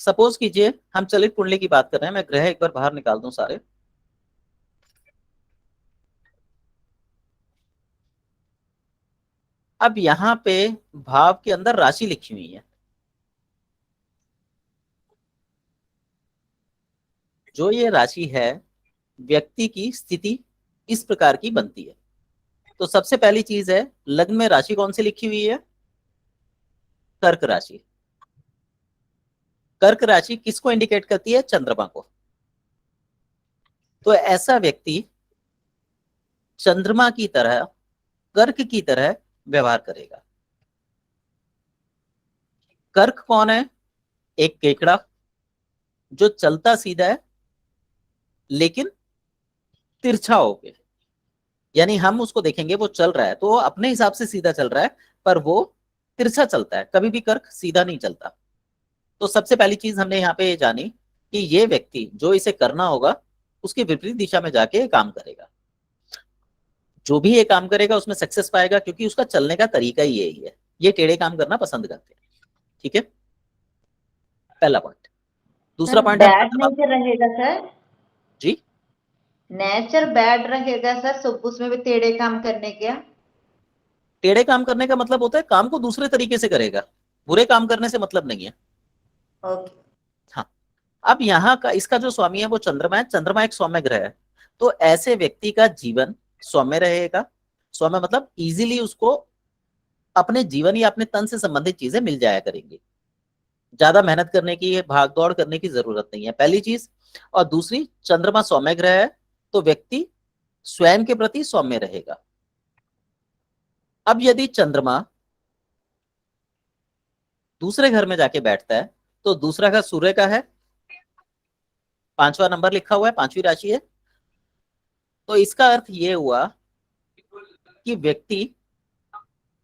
Suppose कीजिए हम चलित कुंडली की बात कर रहे हैं, मैं ग्रह एक बार बाहर निकाल दूं सारे। अब यहाँ पे भाव के अंदर राशि लिखी हुई है, जो ये राशि है व्यक्ति की स्थिति इस प्रकार की बनती है। तो सबसे पहली चीज है, लग्न में राशि कौन सी लिखी हुई है? कर्क राशि। कर्क राशि किसको इंडिकेट करती है? चंद्रमा को। तो ऐसा व्यक्ति चंद्रमा की तरह, कर्क की तरह व्यवहार करेगा। कर्क कौन है? एक केकड़ा जो चलता सीधा है लेकिन तिरछा हो गया, यानी हम उसको देखेंगे वो चल रहा है तो वो अपने हिसाब से सीधा चल रहा है, पर वो तिरछा चलता है, कभी भी कर्क सीधा नहीं चलता। तो सबसे पहली चीज हमने यहाँ पे ये जानी कि ये व्यक्ति जो इसे करना होगा उसके विपरीत दिशा में जाके ये काम करेगा। जो भी ये काम करेगा उसमें सक्सेस पाएगा, क्योंकि उसका चलने का तरीका ही यही है, ये टेढ़े काम करना पसंद करते हैं। ठीक है, पहला पॉइंट। दूसरा सर पॉइंट हम बैड चंद्रमा। नेचर रहेगा सर? जी, नेचर बैड रहेगा सर सब उसमें भी टेढ़े काम करने के? टेढ़े काम करने का मतलब होता है काम को दूसरे तरीके से करेगा, बुरे काम करने से मतलब नहीं है। ओके। हाँ, अब यहाँ का इसका जो स्वामी है वो चंद्रमा है, चंद्रमा एक सौम्य ग्रह है। तो ऐसे व्यक्ति का जीवन सौम्य रहेगा। सौम्य मतलब इजीली उसको अपने जीवन या अपने तन से संबंधित चीजें मिल जाया करेंगी, ज्यादा मेहनत करने की, भाग दौड़ करने की जरूरत नहीं है, पहली चीज। और दूसरी, चंद्रमा सौम्य ग्रह है तो व्यक्ति स्वयं के प्रति सौम्य रहेगा। अब यदि चंद्रमा दूसरे घर में जाके बैठता है, तो दूसरा घर सूर्य का है, पांचवा नंबर लिखा हुआ है, पांचवी राशि है। तो इसका अर्थ ये हुआ कि व्यक्ति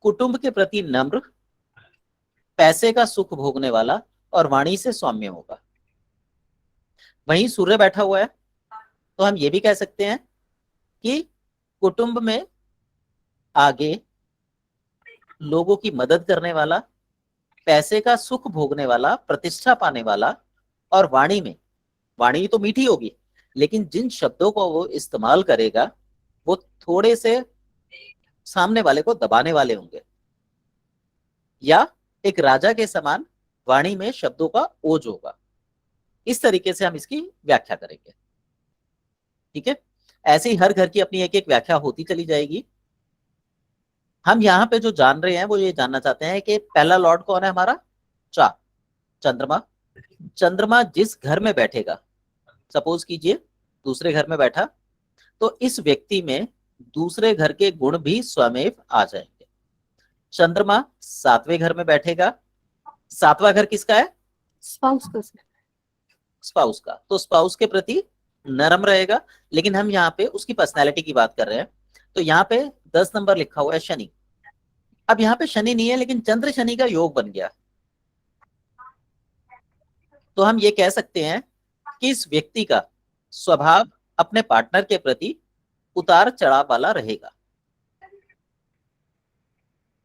कुटुंब के प्रति नम्र, पैसे का सुख भोगने वाला और वाणी से सौम्य होगा। वहीं सूर्य बैठा हुआ है तो हम ये भी कह सकते हैं कि कुटुंब में आगे लोगों की मदद करने वाला, पैसे का सुख भोगने वाला, प्रतिष्ठा पाने वाला, और वाणी में, वाणी तो मीठी होगी लेकिन जिन शब्दों को वो इस्तेमाल करेगा वो थोड़े से सामने वाले को दबाने वाले होंगे, या एक राजा के समान वाणी में शब्दों का ओज होगा। इस तरीके से हम इसकी व्याख्या करेंगे। ठीक है, ऐसे ही हर घर की अपनी एक एक व्याख्या होती चली जाएगी। हम यहाँ पे जो जान रहे हैं वो ये जानना चाहते हैं कि पहला लॉर्ड कौन है हमारा? चा चंद्रमा। चंद्रमा जिस घर में बैठेगा, सपोज कीजिए दूसरे घर में बैठा, तो इस व्यक्ति में दूसरे घर के गुण भी स्वमेव आ जाएंगे। चंद्रमा सातवें घर में बैठेगा, सातवां घर किसका है? स्पाउस का सर। स्पाउस का। तो स्पाउस के प्रति नरम रहेगा, लेकिन हम यहाँ पे उसकी पर्सनैलिटी की बात कर रहे हैं। तो यहाँ पे 10 नंबर लिखा हुआ है शनि। अब यहाँ पे शनि नहीं है लेकिन चंद्र शनि का योग बन गया, तो हम ये कह सकते हैं कि इस व्यक्ति का स्वभाव अपने पार्टनर के प्रति उतार चढ़ाव वाला रहेगा।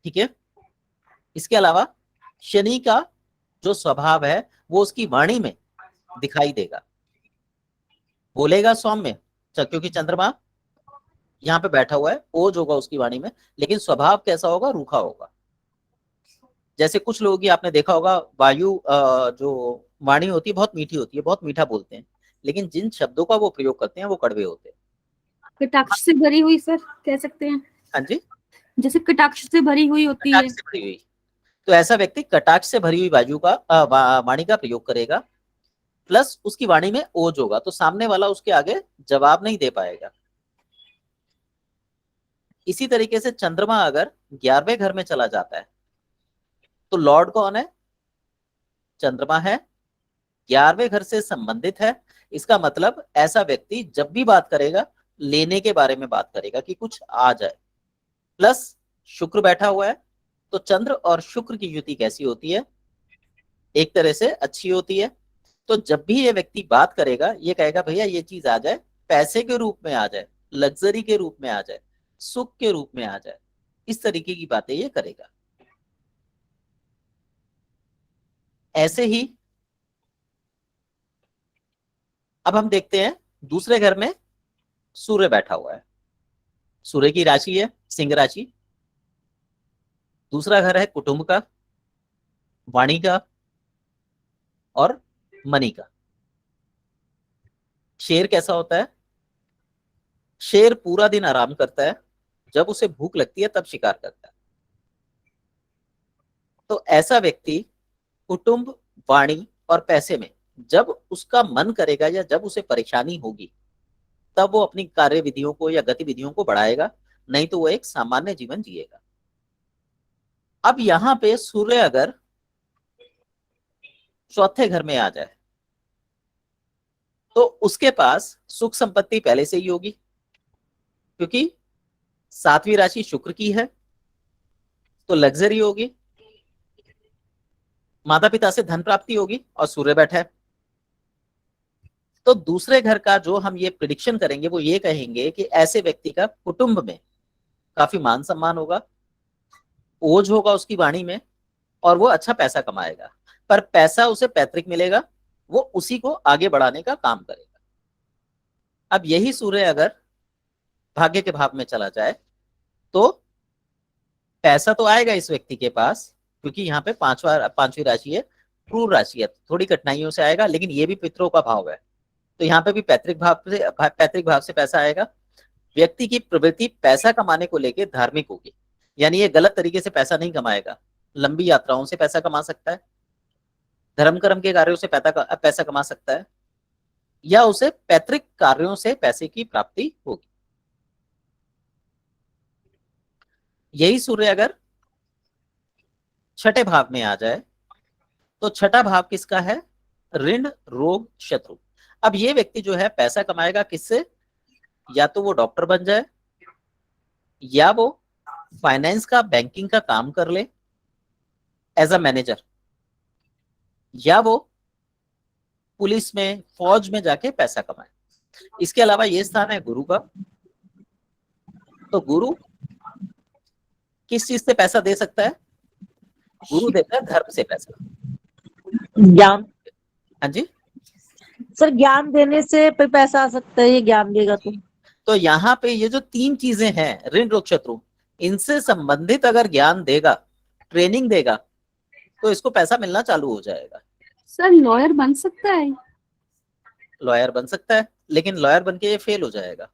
ठीक है, इसके अलावा शनि का जो स्वभाव है वो उसकी वाणी में दिखाई देगा। बोलेगा सौम्य, क्योंकि चंद्रमा यहाँ पे बैठा हुआ है, ओज होगा उसकी वाणी में, लेकिन स्वभाव कैसा होगा? रूखा होगा। जैसे कुछ लोगों की आपने देखा होगा, वायु जो वाणी होती है बहुत मीठी होती है, बहुत मीठा बोलते हैं, लेकिन जिन शब्दों का वो प्रयोग करते हैं वो कड़वे होते हैं। कटाक्ष से भरी हुई सर, कह सकते हैं। हाँ जी, जैसे कटाक्ष से भरी हुई होती है। कटाक्ष से भरी हुई। तो ऐसा व्यक्ति कटाक्ष से भरी हुई वायु का वाणी का प्रयोग करेगा, प्लस उसकी वाणी में ओज होगा, तो सामने वाला उसके आगे जवाब नहीं दे पाएगा। इसी तरीके से चंद्रमा अगर 11वें घर में चला जाता है, तो लॉर्ड कौन है? चंद्रमा है, 11वें घर से संबंधित है। इसका मतलब ऐसा व्यक्ति जब भी बात करेगा लेने के बारे में बात करेगा कि कुछ आ जाए। प्लस शुक्र बैठा हुआ है, तो चंद्र और शुक्र की युति कैसी होती है? एक तरह से अच्छी होती है। तो जब भी ये व्यक्ति बात करेगा ये कहेगा भैया ये चीज आ जाए, पैसे के रूप में आ जाए, लग्जरी के रूप में आ जाए, सुख के रूप में आ जाए, इस तरीके की बातें ये करेगा। ऐसे ही अब हम देखते हैं दूसरे घर में सूर्य बैठा हुआ है। सूर्य की राशि है सिंह राशि। दूसरा घर है कुटुंब का, वाणी का और मनी का। शेर कैसा होता है? शेर पूरा दिन आराम करता है, जब उसे भूख लगती है तब शिकार करता है। तो ऐसा व्यक्ति कुटुंब, वाणी और पैसे में जब उसका मन करेगा या जब उसे परेशानी होगी तब वो अपनी कार्यविधियों को या गतिविधियों को बढ़ाएगा, नहीं तो वो एक सामान्य जीवन जिएगा। अब यहां पे सूर्य अगर चौथे घर में आ जाए तो उसके पास सुख संपत्ति पहले से ही होगी, क्योंकि सातवीं राशि शुक्र की है, तो लग्जरी होगी, माता पिता से धन प्राप्ति होगी और सूर्य बैठा है। तो दूसरे घर का जो हम ये प्रिडिक्शन करेंगे वो ये कहेंगे कि ऐसे व्यक्ति का कुटुंब में काफी मान सम्मान होगा, ओज होगा उसकी वाणी में, और वो अच्छा पैसा कमाएगा। पर पैसा उसे पैतृक मिलेगा, वो उसी को आगे बढ़ाने का काम करेगा। अब यही सूर्य अगर भाग्य के भाव में चला जाए तो पैसा तो आएगा इस व्यक्ति के पास, क्योंकि यहाँ पे पांचवी राशि है, क्रूर राशि है, थोड़ी कठिनाइयों से आएगा, लेकिन ये भी पितरों का भाव है, तो यहाँ पे भी पैतृक भाव से पैसा आएगा। व्यक्ति की प्रवृत्ति पैसा कमाने को लेकर धार्मिक होगी, यानी ये गलत तरीके से पैसा नहीं कमाएगा, लंबी यात्राओं से पैसा कमा सकता है, धर्म कर्म के कार्यों से पैसा कमा सकता है, या उसे पैतृक कार्यों से पैसे की प्राप्ति होगी। यही सूर्य अगर छठे भाव में आ जाए तो छठा भाव किसका है? ऋण, रोग, शत्रु। अब ये व्यक्ति जो है पैसा कमाएगा किससे? या तो वो डॉक्टर बन जाए, या वो फाइनेंस का, बैंकिंग का काम कर ले एज अ मैनेजर, या वो पुलिस में, फौज में जाके पैसा कमाए। इसके अलावा ये स्थान है गुरु का, तो गुरु किस चीज से पैसा दे सकता है? गुरु देता है धर्म से पैसा। ज्ञान। हाँ जी, सर ज्ञान देने से पैसा आ सकता है, ये ज्ञान देगा तो यहाँ पे ये जो तीन चीजें हैं, ऋण, रोग, शत्रु, इनसे संबंधित अगर ज्ञान देगा, ट्रेनिंग देगा, तो इसको पैसा मिलना चालू हो जाएगा। सर लॉयर बन सकता है? लॉयर बन सकता है, लेकिन लॉयर बन के ये फेल हो जाएगा।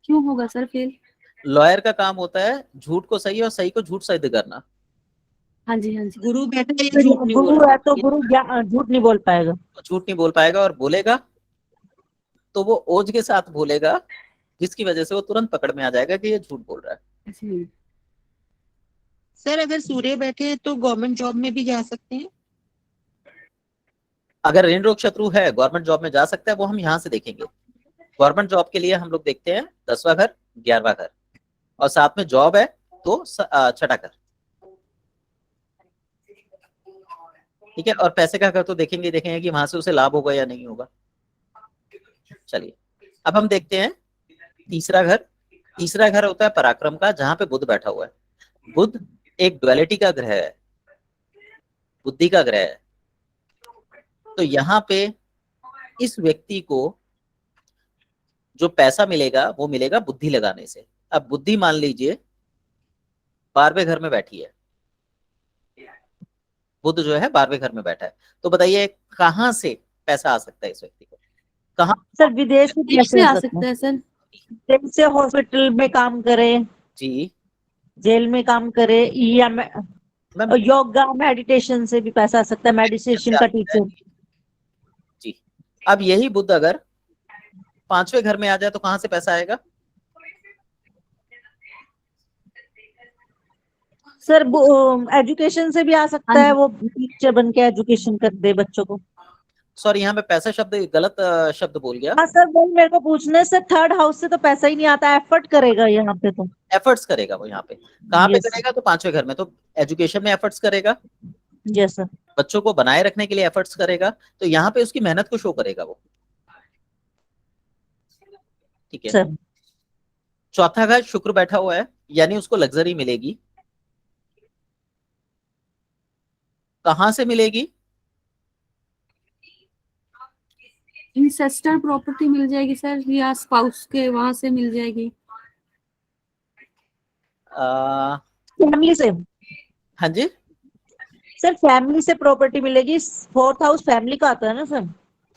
क्यों होगा सर फेल? लॉयर का काम होता है झूठ को सही और सही को झूठ सिद्ध करना। हाँ जी हाँ जी। गुरु बैठा है, तो झूठ नहीं बोल गुरु रहा। है तो गुरु झूठ नहीं बोल पाएगा। झूठ नहीं बोल पाएगा, और बोलेगा तो वो ओज के साथ बोलेगा, जिसकी वजह से वो तुरंत पकड़ में आ जाएगा कि ये झूठ बोल रहा है। जी। सर अगर सूर्य बैठे तो गवर्नमेंट जॉब में भी जा सकते हैं? अगर ऋण, रोग, शत्रु है, गवर्नमेंट जॉब में जा सकता है, वो हम यहाँ से देखेंगे। गवर्नमेंट जॉब के लिए हम लोग देखते हैं 10वां घर, 11वां घर, और साथ में जॉब है तो छठा घर। ठीक है, और पैसे का घर तो देखेंगे कि वहां से उसे लाभ होगा या नहीं होगा। चलिए, अब हम देखते हैं तीसरा घर। तीसरा घर होता है पराक्रम का, जहां पे बुध बैठा हुआ है। बुध एक ड्युअलिटी का ग्रह है, बुद्धि का ग्रह है। तो यहाँ पे इस व्यक्ति को जो पैसा मिलेगा वो मिलेगा बुद्धि लगाने से। अब बुद्धि मान लीजिए 12वें घर में बैठी है, बुध जो है 12वें घर में बैठा है, तो बताइए कहां से पैसा आ सकता है इस व्यक्ति को? कहां? सर विदेश में विदेश से आ सकता है सर। विदेश से हॉस्पिटल में काम करे, जी जेल में काम करे, या मैम, योगा मेडिटेशन से भी पैसा आ सकता है, मेडिटेशन का टीचर। जी। अब यही बुध अगर 5वें घर में आ जाए तो कहां से पैसा आएगा? सर एजुकेशन से भी आ सकता है, वो टीचर बन के एजुकेशन कर दे बच्चों को। सॉरी, यहाँ पे पैसा शब्द गलत शब्द बोल गया। हाँ सर, वो मेरे को पूछने से थर्ड हाउस से तो पैसा ही नहीं आता, एफर्ट करेगा यहाँ पे तो। एफर्ट्स करेगा वो, यहाँ पे कहाँ पे Yes. करेगा? तो 5वें घर में, तो एजुकेशन में एफर्ट्स करेगा, यस सर। बच्चों को बनाए रखने के लिए एफर्ट्स करेगा, तो यहाँ पे उसकी मेहनत को शो करेगा वो। ठीक है। सर चौथा घर शुक्र बैठा हुआ है, यानी उसको लग्जरी मिलेगी। कहां से मिलेगी? इंसेस्टर प्रॉपर्टी मिल जाएगी सर, या स्पाउस के वहां से मिल जाएगी? फैमिली से। हाँ जी, सर फैमिली से प्रॉपर्टी मिलेगी, फोर्थ हाउस फैमिली का आता है ना sir.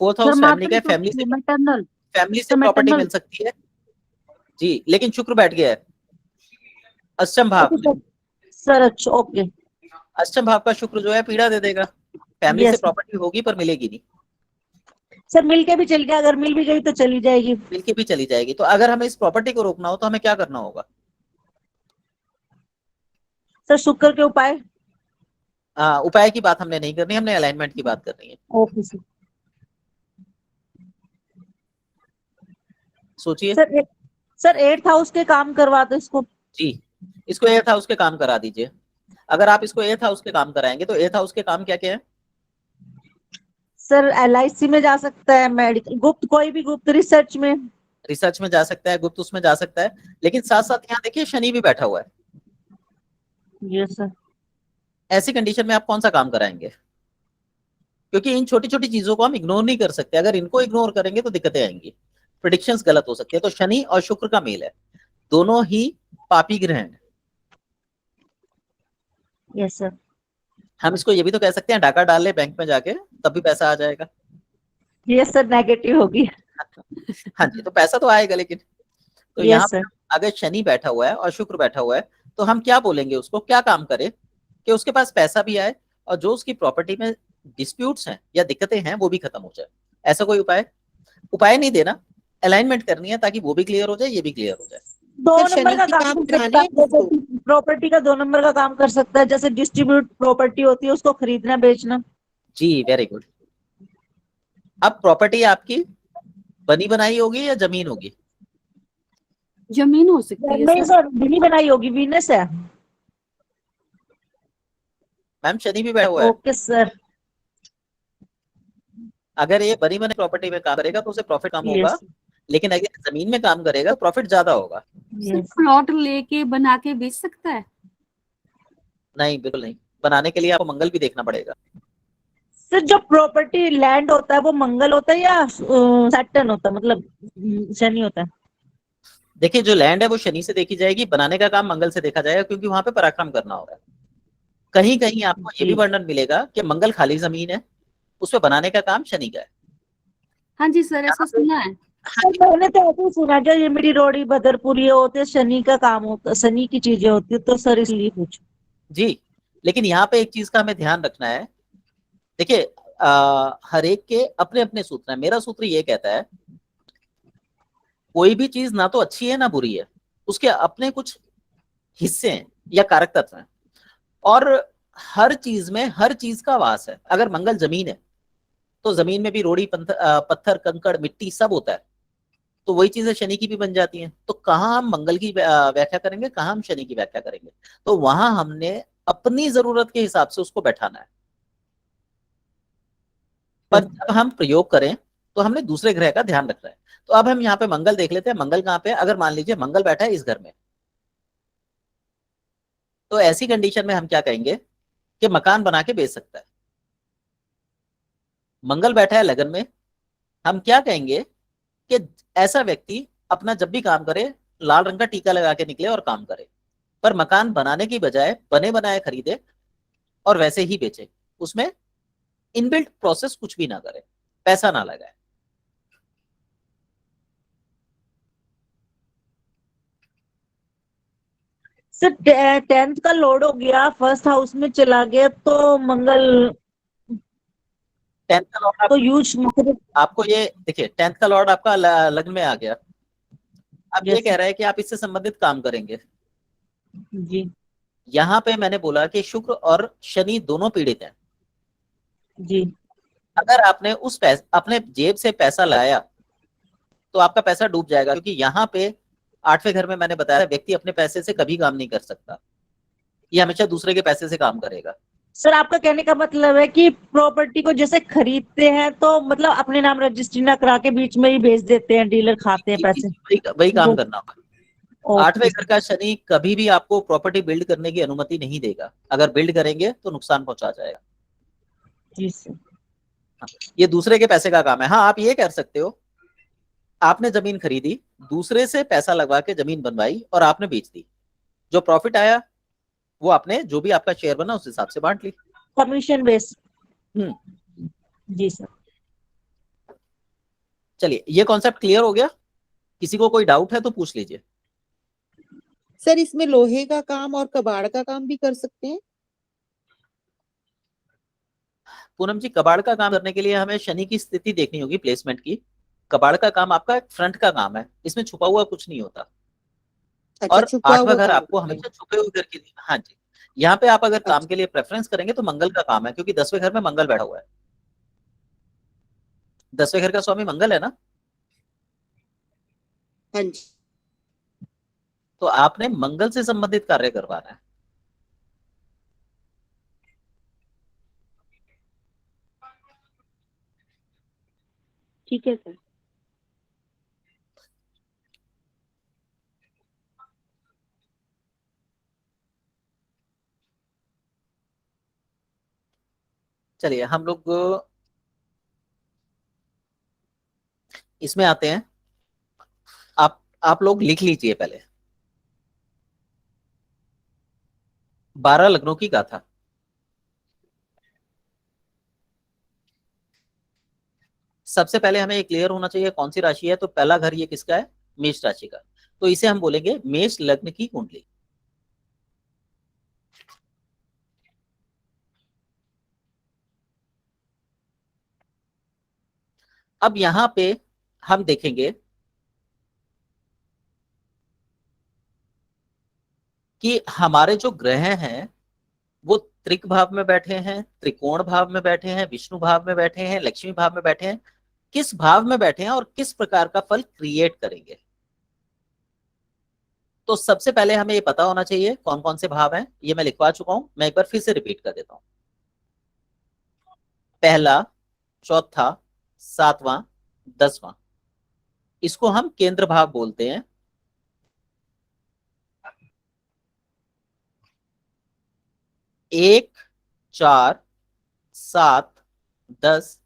Fourth sir house family का है, मैटरनल फैमिली से तो प्रॉपर्टी maternal- मिल सकती है जी, लेकिन शुक्र बैठ गया है अष्टम भाव ओके में। सर अच्छा ओके। अष्टम भाव का शुक्र जो है पीड़ा दे देगा, फैमिली से Yes. प्रॉपर्टी होगी पर मिलेगी नहीं, सर मिल के भी चल गया, अगर मिल भी गई तो चली जाएगी। मिलके भी चली जाएगी। तो अगर हमें इस प्रॉपर्टी को रोकना हो तो हमें क्या करना होगा? सर शुक्र के उपाय। उपाय की बात हमने नहीं करनी, हमने अलाइनमेंट की बात करनी है। Okay sir. सोचिए सर एट्थ हाउस के काम करवा दो इसको। जी, इसको एथ हाउस के काम करा दीजिए। अगर आप इसको एथ हाउस के काम कराएंगे तो एथ हाउस के काम क्या क्या है? सर LIC में जा सकता है, मेडिकल गुप्त, कोई भी गुप्त, रिसर्च में। रिसर्च में जा सकता है, गुप्त उसमें जा सकता है, लेकिन साथ साथ यहाँ देखिए शनि भी बैठा हुआ है। Yes sir. ऐसी कंडीशन में आप कौन सा काम कराएंगे? क्योंकि इन छोटी छोटी चीजों को हम इग्नोर नहीं कर सकते, अगर इनको इग्नोर करेंगे तो दिक्कतें आएंगी, प्रिडिक्शंस गलत हो सकती है। तो शनि और शुक्र का मेल है, दोनों ही पापी ग्रह हैं। Yes sir. हम इसको ये भी तो कह सकते हैं डाका डाल ले बैंक में जाके, तब भी पैसा आ जाएगा। यस सर, नेगेटिव होगी। हाँ जी, तो पैसा तो आएगा, लेकिन तो यहाँ यस पे सर। अगर शनि बैठा हुआ है और शुक्र बैठा हुआ है तो हम क्या बोलेंगे उसको, क्या काम करे कि उसके पास पैसा भी आए और जो उसकी प्रॉपर्टी में डिस्प्यूट्स हैं या दिक्कतें हैं वो भी खत्म हो जाए। ऐसा कोई उपाय नहीं देना, अलाइनमेंट करनी है ताकि वो भी क्लियर हो जाए, ये भी क्लियर हो जाए। दो सर, नंबर शनि का के काम काम कर सकता कराने है, हैं उसको। जैसे प्रॉपर्टी का 2 नंबर का काम कर सकता है, जैसे डिस्ट्रीब्यूट प्रॉपर्टी होती है उसको खरीदना बेचना। जी वेरी गुड। अब प्रॉपर्टी आपकी बनी बनाई होगी या जमीन होगी? जमीन हो सकती है नहीं सर। सर, बिनी बनाई होगी, वीनस है। मैम शनि भी बैठा हुआ है, ओके सर। अगर ये बनी बनाई प्रॉपर्टी में काम करेगा तो उसे प्रॉफिट कम होगा, यस लेकिन अगर जमीन में काम करेगा तो प्रॉफिट ज्यादा होगा। Sir yes. प्लॉट लेके बना के बेच सकता है? नहीं बिल्कुल नहीं, बनाने के लिए आपको मंगल भी देखना पड़ेगा। सर जो प्रॉपर्टी लैंड होता है वो मंगल होता है या सैटर्न होता है, मतलब शनि होता है? देखिए जो लैंड है वो शनि से देखी जाएगी, बनाने का काम मंगल से देखा जाएगा, क्योंकि वहां पे पराक्रम करना होगा। कहीं कहीं आपको ये भी जी। वर्णन मिलेगा कि मंगल खाली जमीन है, उस पे बनाने का काम शनि का है। हाँ जी सर, ऐसा सुना है। हाँ जी, सर मैंने तो ऐसे ही सुना, जो ये मेरी रोड़ी बदरपुर ये होते हैं, शनि का काम होता है, शनि की चीजें होती है, तो सर इसलिए पूछो। जी लेकिन यहाँ पे एक चीज का हमें ध्यान रखना है। देखिए हर एक के अपने अपने सूत्र हैं, मेरा सूत्र ये कहता है कोई भी चीज ना तो अच्छी है ना बुरी है, उसके अपने कुछ हिस्से हैं या कारक तत्व हैं, और हर चीज में हर चीज का वास है। अगर मंगल जमीन है तो जमीन में भी रोड़ी पत्थर कंकड़ मिट्टी सब होता है, तो वही चीजें शनि की भी बन जाती हैं। तो कहाँ हम मंगल की व्याख्या करेंगे, कहाँ हम शनि की व्याख्या करेंगे, तो वहां हमने अपनी जरूरत के हिसाब से उसको बैठाना है। पर जब हम प्रयोग करें तो हमने दूसरे ग्रह का ध्यान रखना है। तो अब हम यहाँ पे मंगल देख लेते हैं, मंगल कहाँ पे है? अगर मान लीजिए मंगल बैठा है इस घर में, तो ऐसी कंडीशन में हम क्या कहेंगे कि मकान बना के बेच सकता है। मंगल बैठा है लगन में, हम क्या कहेंगे कि ऐसा व्यक्ति अपना जब भी काम करे लाल रंग का टीका लगा के निकले और काम करे, पर मकान बनाने की बजाय बने बनाए खरीदे और वैसे ही बेचे, उसमें इनबिल्ट प्रोसेस कुछ भी ना करे, पैसा ना लगाए। सर 10th का लोड हो गया, फर्स्ट हाउस में चला गया, तो मंगल 10th का लॉर्ड तो यूज आपको ये देखिए 10th का लॉर्ड आपका लग्न में आ गया। अब ये Yes. कह रहा है कि आप इससे संबंधित काम करेंगे। जी यहाँ पे मैंने बोला कि शुक्र और शनि दोनों पीड़ित हैं। जी। अगर आपने उस अपने जेब से पैसा लाया तो आपका पैसा डूब जाएगा, क्योंकि यहाँ पे 8वें घर में मैंने बताया व्यक्ति अपने पैसे से कभी काम नहीं कर सकता, ये हमेशा दूसरे के पैसे से काम करेगा। सर आपका कहने का मतलब है कि प्रॉपर्टी को जैसे खरीदते हैं तो मतलब अपने नाम रजिस्ट्री ना करा के बीच में ही बेच देते हैं, डीलर खाते हैं पैसे। वही काम वो- करना होगा। 8वें घर का शनि कभी भी आपको प्रॉपर्टी बिल्ड करने की अनुमति नहीं देगा, अगर बिल्ड करेंगे तो नुकसान पहुंचा जाएगा। जी सर। ये दूसरे के पैसे का काम है। हाँ, आप ये कर सकते हो, आपने जमीन खरीदी, दूसरे से पैसा लगवा के जमीन बनवाई और आपने बेच दी, जो प्रॉफिट आया वो आपने, जो भी आपका शेयर बना उस हिसाब से बांट ली। Commission base. हम्म जी सर। चलिए, ये कॉन्सेप्ट क्लियर हो गया? किसी को कोई डाउट है तो पूछ लीजिए। सर इसमें लोहे का काम और कबाड़ का काम भी कर सकते हैं? पूनम जी, कबाड़ का काम करने के लिए हमें शनि की स्थिति देखनी होगी, प्लेसमेंट की। कबाड़ का काम आपका फ्रंट का काम है, इसमें छुपा हुआ कुछ नहीं होता। अच्छा, और छुपा आठवां हुआ घर काम आपको करते हैं। हमेशा छुपे हुए घर के लिए, हाँ जी, यहाँ पे आप अगर काम अच्छा, के लिए प्रेफरेंस करेंगे तो मंगल का काम है, क्योंकि 10वें घर में मंगल बैठा हुआ है। 10वें घर का स्वामी मंगल है ना, हाँ जी। तो आपने मंगल से संबंधित कार्य करवाना है। ठीक है सर। चलिए, हम लोग इसमें आते हैं। आप लोग लिख लीजिए पहले 12 लग्नों की गाथा। सबसे पहले हमें ये क्लियर होना चाहिए कौन सी राशि है, तो पहला घर ये किसका है? मेष राशि का। तो इसे हम बोलेंगे मेष लग्न की कुंडली। अब यहां पे हम देखेंगे कि हमारे जो ग्रह हैं वो त्रिक भाव में बैठे हैं, त्रिकोण भाव में बैठे हैं, विष्णु भाव में बैठे हैं, लक्ष्मी भाव में बैठे हैं, किस भाव में बैठे हैं और किस प्रकार का फल क्रिएट करेंगे। तो सबसे पहले हमें ये पता होना चाहिए कौन कौन से भाव हैं। ये मैं लिखवा चुका हूं, मैं एक बार फिर से रिपीट कर देता हूं। पहला, चौथा, सातवां, 10वां, इसको हम केंद्र भाव बोलते हैं। एक, 4, 7, 10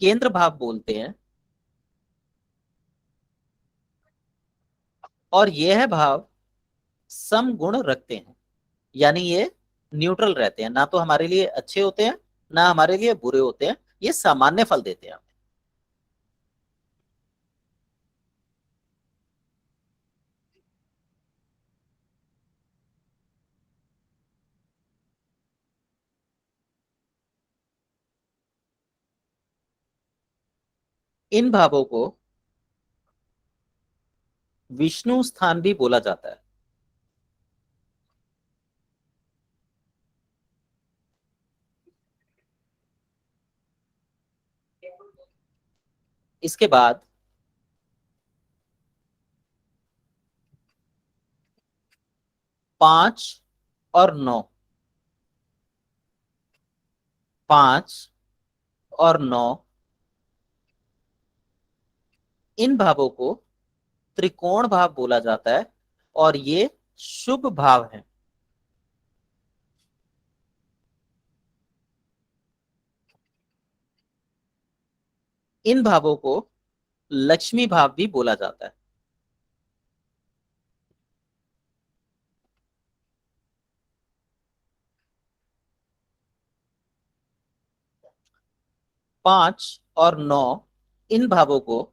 केंद्र भाव बोलते हैं। और यह भाव सम गुण रखते हैं, यानी ये न्यूट्रल रहते हैं, ना तो हमारे लिए अच्छे होते हैं ना हमारे लिए बुरे होते हैं, ये सामान्य फल देते हैं हमें। इन भावों को विष्णु स्थान भी बोला जाता है। इसके बाद 5 और 9, 5 और 9 इन भावों को त्रिकोण भाव बोला जाता है और ये शुभ भाव हैं। इन भावों को लक्ष्मी भाव भी बोला जाता है। पांच और 9 इन भावों को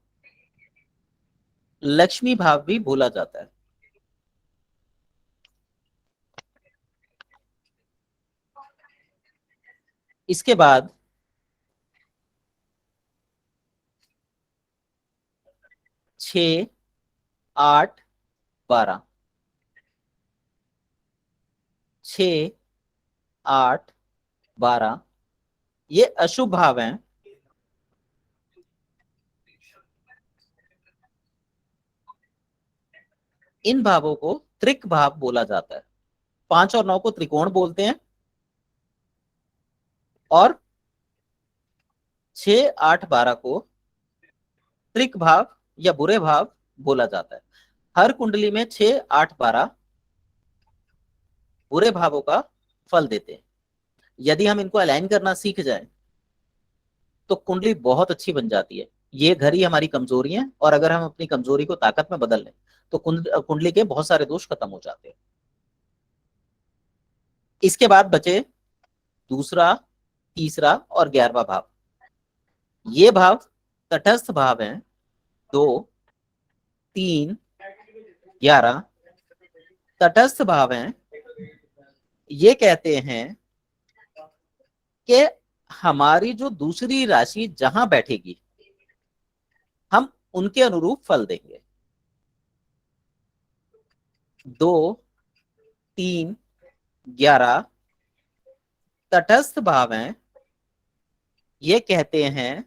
लक्ष्मी भाव भी बोला जाता है। इसके बाद 6, 8, 12, 6, 8, 12 ये अशुभ भाव हैं। इन भावों को त्रिक भाव बोला जाता है। 5 और 9 को त्रिकोण बोलते हैं और 6, 8, 12 को त्रिक भाव या बुरे भाव बोला जाता है। हर कुंडली में 6, 8, 12 बुरे भावों का फल देते हैं। यदि हम इनको अलाइन करना सीख जाएं तो कुंडली बहुत अच्छी बन जाती है। ये घर ही हमारी कमजोरी है, और अगर हम अपनी कमजोरी को ताकत में बदल लें तो कुंडली के बहुत सारे दोष खत्म हो जाते हैं। इसके बाद बचे दूसरा, तीसरा और 11वां भाव। ये भाव तटस्थ भाव हैं। 2, 3, 11 तटस्थ भाव हैं। ये कहते हैं कि हमारी जो दूसरी राशि जहां बैठेगी हम उनके अनुरूप फल देंगे। 2, 3, 11 तटस्थ भाव हैं। ये कहते हैं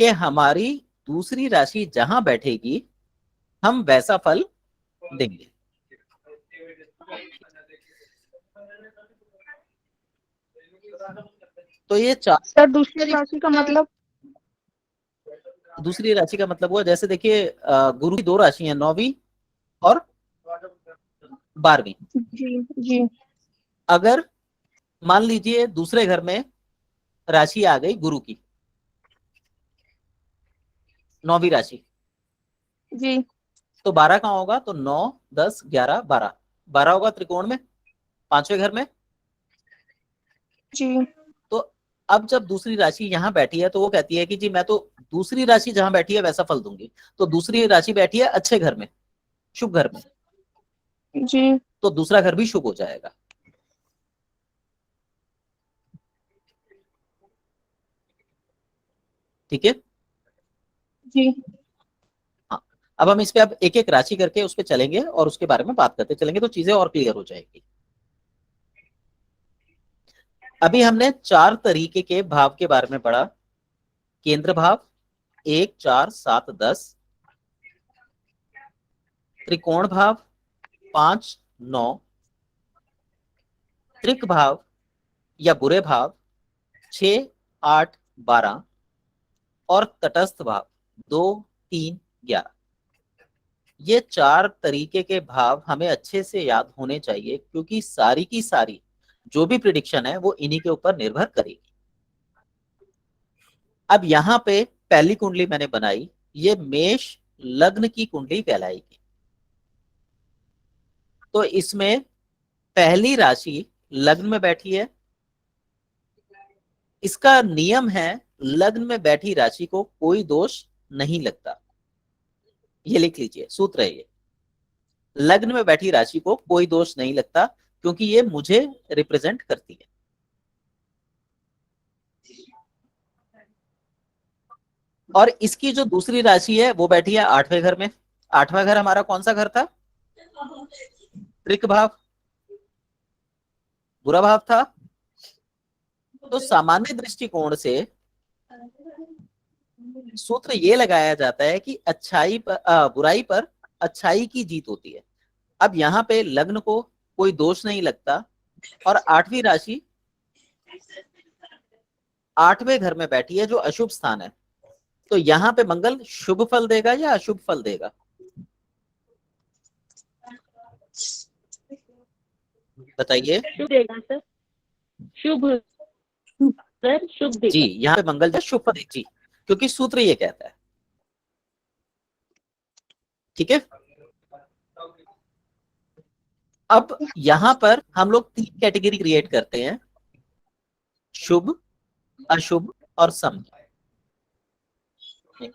कि हमारी दूसरी राशि जहां बैठेगी हम वैसा फल देंगे। तो ये सर दूसरी राशि का मतलब? दूसरी राशि का मतलब हुआ, जैसे देखिए गुरु की 2 राशि हैं, 9वीं और 12वीं। जी जी। अगर मान लीजिए दूसरे घर में राशि आ गई गुरु की, 9वीं राशि, जी तो 12 कहाँ होगा? तो 9, 10, 11, 12, 12 होगा त्रिकोण में, 5वें घर में। जी। तो अब जब दूसरी राशि यहां बैठी है तो वो कहती है कि जी मैं तो दूसरी राशि जहां बैठी है वैसा फल दूंगी। तो दूसरी राशि बैठी है अच्छे घर में, शुभ घर में, जी तो दूसरा घर भी शुभ हो जाएगा। ठीक है। जी। हाँ, अब हम इस पे अब एक एक राशि करके उस पे चलेंगे और उसके बारे में बात करते चलेंगे, तो चीजें और क्लियर हो जाएगी। अभी हमने 4 तरीके के भाव के बारे में पढ़ा। केंद्र भाव 1, 4, 7, 10, त्रिकोण भाव 5, 9, त्रिक भाव या बुरे भाव 6, 8, 12 और तटस्थ भाव 2, 3, 11। ये 4 तरीके के भाव हमें अच्छे से याद होने चाहिए, क्योंकि सारी की सारी जो भी प्रिडिक्शन है वो इन्हीं के ऊपर निर्भर करेगी। अब यहां पे पहली कुंडली मैंने बनाई, ये मेष लग्न की कुंडली कहलाएगी। तो इसमें पहली राशि लग्न में बैठी है। इसका नियम है लग्न में बैठी राशि को कोई दोष नहीं लगता। ये लिख लीजिए, सूत्र है ये, लग्न में बैठी राशि को कोई दोष नहीं लगता, क्योंकि ये मुझे रिप्रेजेंट करती है। और इसकी जो दूसरी राशि है वो बैठी है 8वें घर में। 8वां घर हमारा कौन सा घर था? त्रिक भाव, बुरा भाव था। तो सामान्य दृष्टिकोण से सूत्र ये लगाया जाता है कि बुराई पर अच्छाई की जीत होती है। अब यहाँ पे लग्न को कोई दोष नहीं लगता, और 8वीं राशि 8वें घर में बैठी है जो अशुभ स्थान है। तो यहाँ पे मंगल शुभ फल देगा या अशुभ फल देगा? बताइए। शुभ देगा सर, शुभ सर, शुभ जी, देगा। यहाँ पे मंगल जो शुभ फल देगा जी, क्योंकि सूत्र ये कहता है। ठीक है। अब यहां पर हम लोग 3 कैटेगरी क्रिएट करते हैं, शुभ, अशुभ और सम।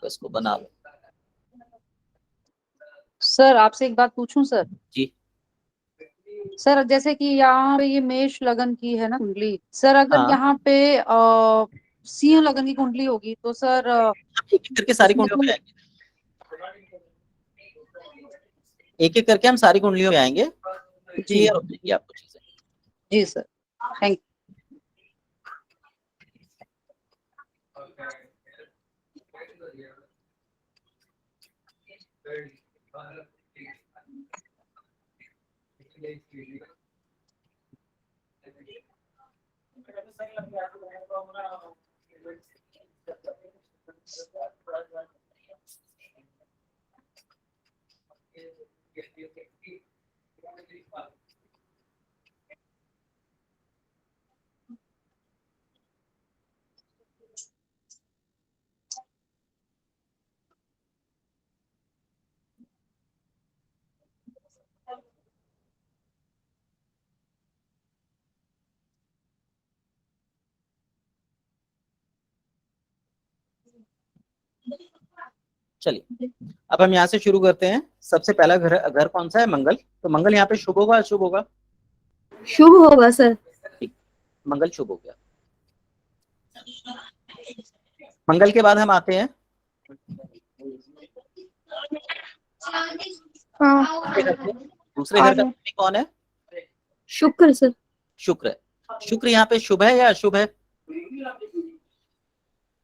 इसको बना लो सर आपसे एक बात पूछूं सर? जी। सर जैसे कि यहाँ पे ये मेष लगन की है ना कुंडली, सर अगर हाँ, यहाँ पे सिंह लगन की कुंडली होगी तो सर एक एक करके सारी उसमें कुंडलियों तो पे आएंगे। एक एक करके हम सारी कुंडलियों पे आएंगे, जी क्लियर हो जाएगी आपको चीजें। जी सर, थैंक चलिए अब हम यहाँ से शुरू करते हैं। सबसे पहला घर कौन सा है? मंगल। तो मंगल यहाँ पे शुभ होगा अशुभ होगा? शुभ होगा सर। मंगल शुभ हो गया। मंगल के बाद हम आते हैं हाँ दूसरे घर का स्वामी कौन है? शुक्र सर। शुक्र है। शुक्र यहाँ पे शुभ है या अशुभ है?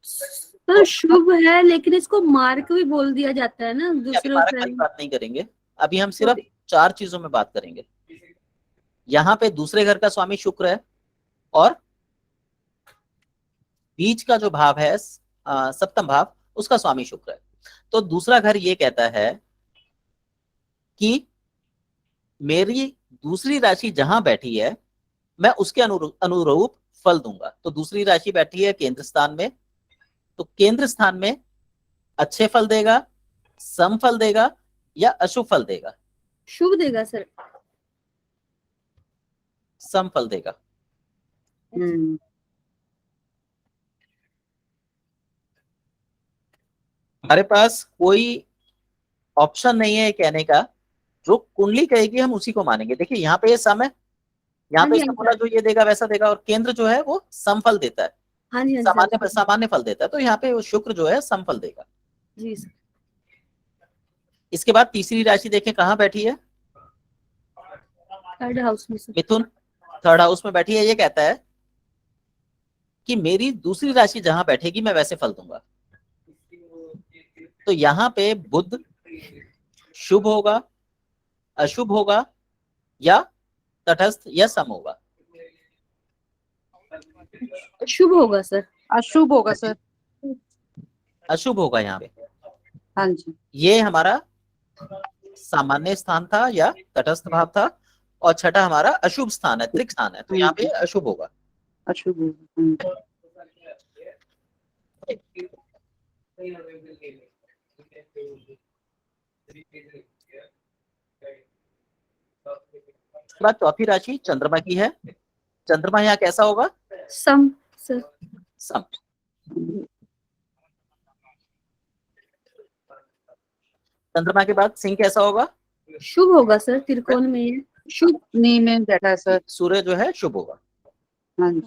सर शुभ है, लेकिन इसको मार्क भी बोल दिया जाता है ना अभी दूसरे मार्क वाली बात नहीं करेंगे, अभी हम सिर्फ 4 चीजों में बात करेंगे। यहाँ पे दूसरे घर का स्वामी शुक्र है और बीच का जो भाव है सप्तम भाव, उसका स्वामी शुक्र है। तो दूसरा घर ये कहता है कि मेरी दूसरी राशि जहां बैठी है मैं उसके अनुरूप फल दूंगा। तो दूसरी राशि बैठी है केंद्र स्थान में, तो केंद्र स्थान में अच्छे फल देगा, सम फल देगा या अशुभ फल देगा? शुभ देगा सर। सम फल देगा। हमारे पास कोई ऑप्शन नहीं है कहने का, जो कुंडली कहेगी हम उसी को मानेंगे। देखिए यहाँ पे ये सम है, यहाँ पे हाँ जी, समूला जो ये देगा वैसा देगा, और केंद्र जो है वो सम फल देता है, हाँ जी, हाँ जी सामान्य फल देता है। तो यहाँ पे वो शुक्र जो है सम फल देगा। जी सर। इसके बाद तीसरी राशि देखें कहाँ बैठी है? थर्ड हाउस में सर। मिथुन, थर्ड हाउस में बैठी है। ये कहता है कि मेरी दूसरी राशि जहां बैठेगी मैं वैसे फल दूंगा। तो यहाँ पे बुध शुभ होगा, अशुभ होगा या तटस्थ या सम होगा? शुभ होगा सर। अशुभ होगा सर। अशुभ होगा यहाँ पे। हाँ जी। ये हमारा सामान्य स्थान था या तटस्थ भाव था, और छठा हमारा अशुभ स्थान है, त्रिक स्थान है, तो यहाँ पे अशुभ होगा। अशुभ होगा। उसके बाद चौथी राशि चंद्रमा की है। चंद्रमा यहाँ कैसा होगा? सम सर। सम। चंद्रमा के बाद सिंह कैसा होगा? शुभ होगा सर, त्रिकोण में है। शुभ नी में बैठा है सर। सूर्य जो है शुभ होगा। हाँ जी।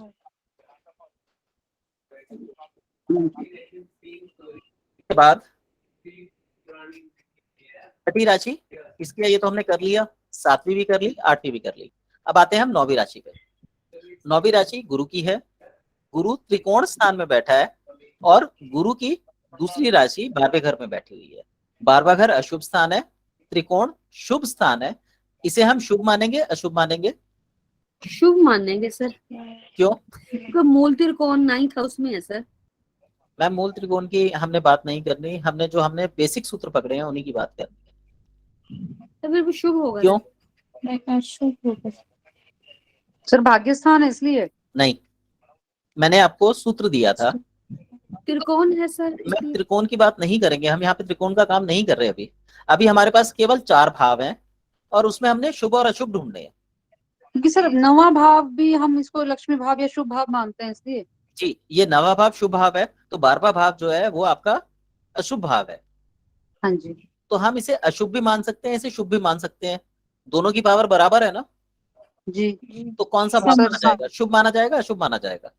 के बाद छठी राशि किसकी है? ये तो हमने कर लिया, 7वीं भी कर ली, 8वीं भी कर ली। अब आते हैं हम 9वीं राशि पे। 9वीं राशि गुरु की है। गुरु त्रिकोण स्थान में बैठा है और गुरु की दूसरी राशि 12वें घर में बैठी हुई है। 12वां घर अशुभ स्थान है, त्रिकोण शुभ स्थान है। इसे हम शुभ मानेंगे अशुभ मानेंगे? शुभ मानेंगे सर। क्यों? क्योंकि मूल त्रिकोण 9th हाउस में है सर। मैम मूल त्रिकोण की हमने बात नहीं करनी, हमने बेसिक सूत्र पकड़े हैं उन्हीं की बात करनी है। तो फिर भी शुभ होगा। क्यों? शुभ होगा सर भाग्य स्थान है इसलिए। नहीं, मैंने आपको सूत्र दिया था। त्रिकोण है सर मैं इसलिए। त्रिकोण की बात नहीं करेंगे, हम यहाँ पे त्रिकोण का काम नहीं कर रहे अभी हमारे पास केवल 4 भाव हैं और उसमें हमने शुभ और अशुभ ढूंढने हैं। क्योंकि सर 9वां भाव भी हम इसको लक्ष्मी भाव या शुभ भाव मानते हैं इसलिए। जी, ये 9वां भाव शुभ भाव है, तो 12वां भाव जो है वो आपका अशुभ भाव है। हाँ जी। तो हम इसे अशुभ भी मान सकते हैं, इसे शुभ भी मान सकते हैं, दोनों की पावर बराबर है ना। जी। तो कौन सा भाव सर, माना जाएगा? शुभ माना जाएगा अशुभ माना जाएगा?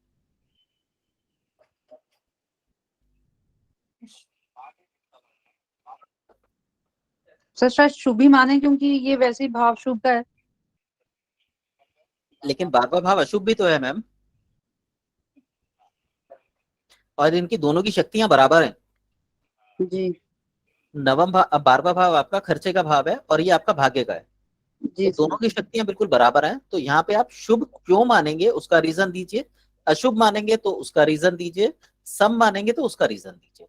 सर शायद शुभ ही माने क्योंकि ये वैसे ही भाव शुभ का है। लेकिन 12वां भाव अशुभ भी तो है मैम, और इनकी दोनों की शक्तियां बराबर हैं। जी। 12वां भाव आपका खर्चे का भाव है और ये आपका भाग्य का है, जी तो दोनों की शक्तियां बिल्कुल बराबर हैं। तो यहाँ पे आप शुभ क्यों मानेंगे उसका रीजन दीजिए, अशुभ मानेंगे तो उसका रीजन दीजिए, सम मानेंगे तो उसका रीजन दीजिए,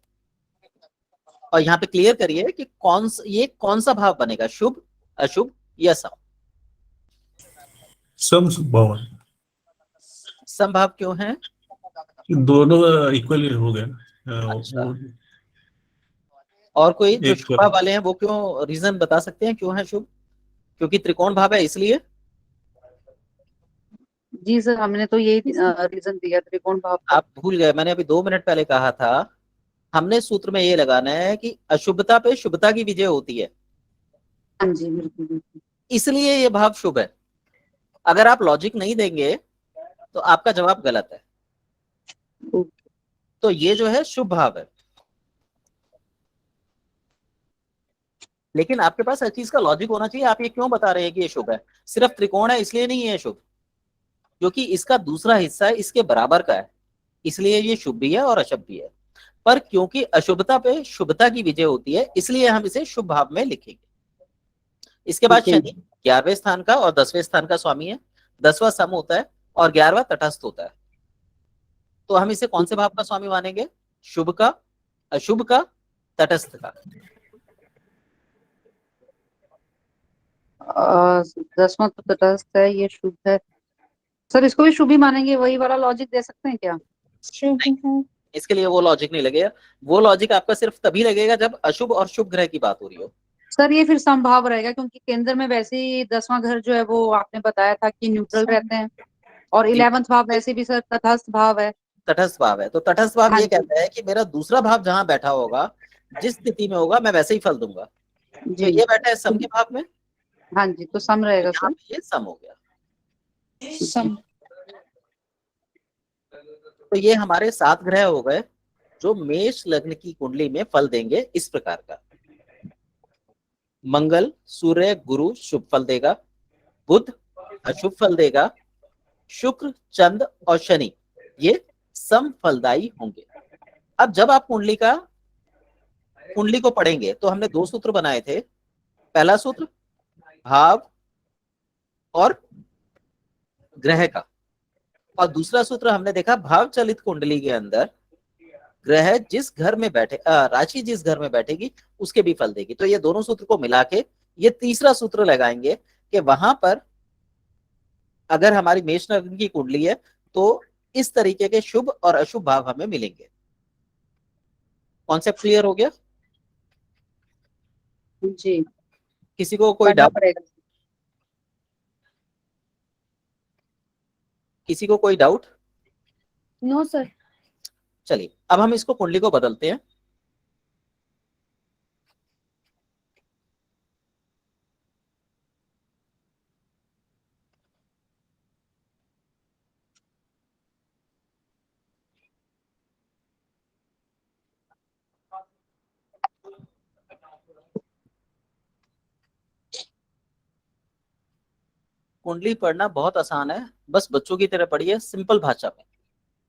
और यहाँ पे क्लियर करिए कि कौन सा भाव बनेगा, शुभ अशुभ या सम? सम भाव है। सम भाव क्यों है? दोनों इक्वली हो गए। अच्छा। और कोई जो एक शुभ भाव वाले हैं वो क्यों, रीजन बता सकते हैं क्यों है शुभ? क्योंकि त्रिकोण भाव है इसलिए? जी सर, हमने तो यही रीजन दिया त्रिकोण भाव का। आप भूल गए, मैंने अभी 2 मिनट पहले कहा था हमने सूत्र में ये लगाना है कि अशुभता पे शुभता की विजय होती है, हाँ जी, बिल्कुल बिल्कुल। इसलिए ये भाव शुभ है। अगर आप लॉजिक नहीं देंगे तो आपका जवाब गलत है। ओके। तो ये जो है शुभ भाव है, लेकिन आपके पास हर चीज का लॉजिक होना चाहिए। आप ये क्यों बता रहे हैं कि ये शुभ है? सिर्फ त्रिकोण है इसलिए नहीं है शुभ, क्योंकि इसका दूसरा हिस्सा इसके बराबर का है, इसलिए ये शुभ भी है और अशुभ भी है। पर क्योंकि अशुभता पे शुभता की विजय होती है, इसलिए हम इसे शुभ भाव में लिखेंगे। इसके बाद जी। शनि 11वें स्थान का और 10वें स्थान का स्वामी है। 10वां सम होता है और 11वां तटस्थ होता है। तो हम इसे कौन से भाव का स्वामी मानेंगे? शुभ का, अशुभ का, तटस्थ का। 10वां तो तटस्थ है, ये शुभ है। सर इसको भी शुभ ही मानेंगे, वही वाला लॉजिक दे सकते हैं क्या? शुभ है। इसके लिए वो लॉजिक नहीं लगेगा। वो लॉजिक आपका सिर्फ तभी लगेगा जब अशुभ और शुभ ग्रह की बात हो रही हो। सर ये फिर संभाव रहेगा, क्योंकि केंद्र में वैसे ही 10वां घर जो है वो आपने बताया था कि न्यूट्रल रहते हैं, और 11वां भाव वैसे भी सर तटस्थ भाव है। तटस्थ भाव है, तो तटस्थ भाव हाँ ये जी। कहता है कि मेरा दूसरा भाव जहां बैठा होगा, जिस स्थिति में होगा, मैं वैसे ही फल दूंगा। तो जी। ये बैठा है सम के भाव में, हाँ जी, तो सम रहेगा यहाँ सर। पे ये सम हो गया। सम। तो ये हमारे 7 ग्रह हो गए जो मेष लग्न की कुंडली में फल देंगे इस प्रकार का। मंगल, सूर्य, गुरु शुभ फल देगा, बुध अशुभ फल देगा, शुक्र, चंद्र और शनि ये सम फलदायी होंगे। अब जब आप कुंडली को पढ़ेंगे तो हमने 2 सूत्र बनाए थे। पहला सूत्र भाव और ग्रह का, और दूसरा सूत्र हमने देखा भाव चलित कुंडली के अंदर ग्रह जिस घर में बैठे, राशि जिस घर में बैठेगी उसके भी फल देगी। तो ये दोनों सूत्र को मिला के ये तीसरा सूत्र लगाएंगे कि वहां पर अगर हमारी मेष लग्न की कुंडली है तो इस तरीके के शुभ और अशुभ भाव हमें मिलेंगे। कॉन्सेप्ट क्लियर हो गया? जी। किसी को कोई पढ़ना डाउट? पड़ेगा। किसी को कोई डाउट? No sir. चलिए अब हम इसको कुंडली को बदलते हैं। कुंडली पढ़ना बहुत आसान है, बस बच्चों की तरह पढ़िए, सिंपल भाषा में।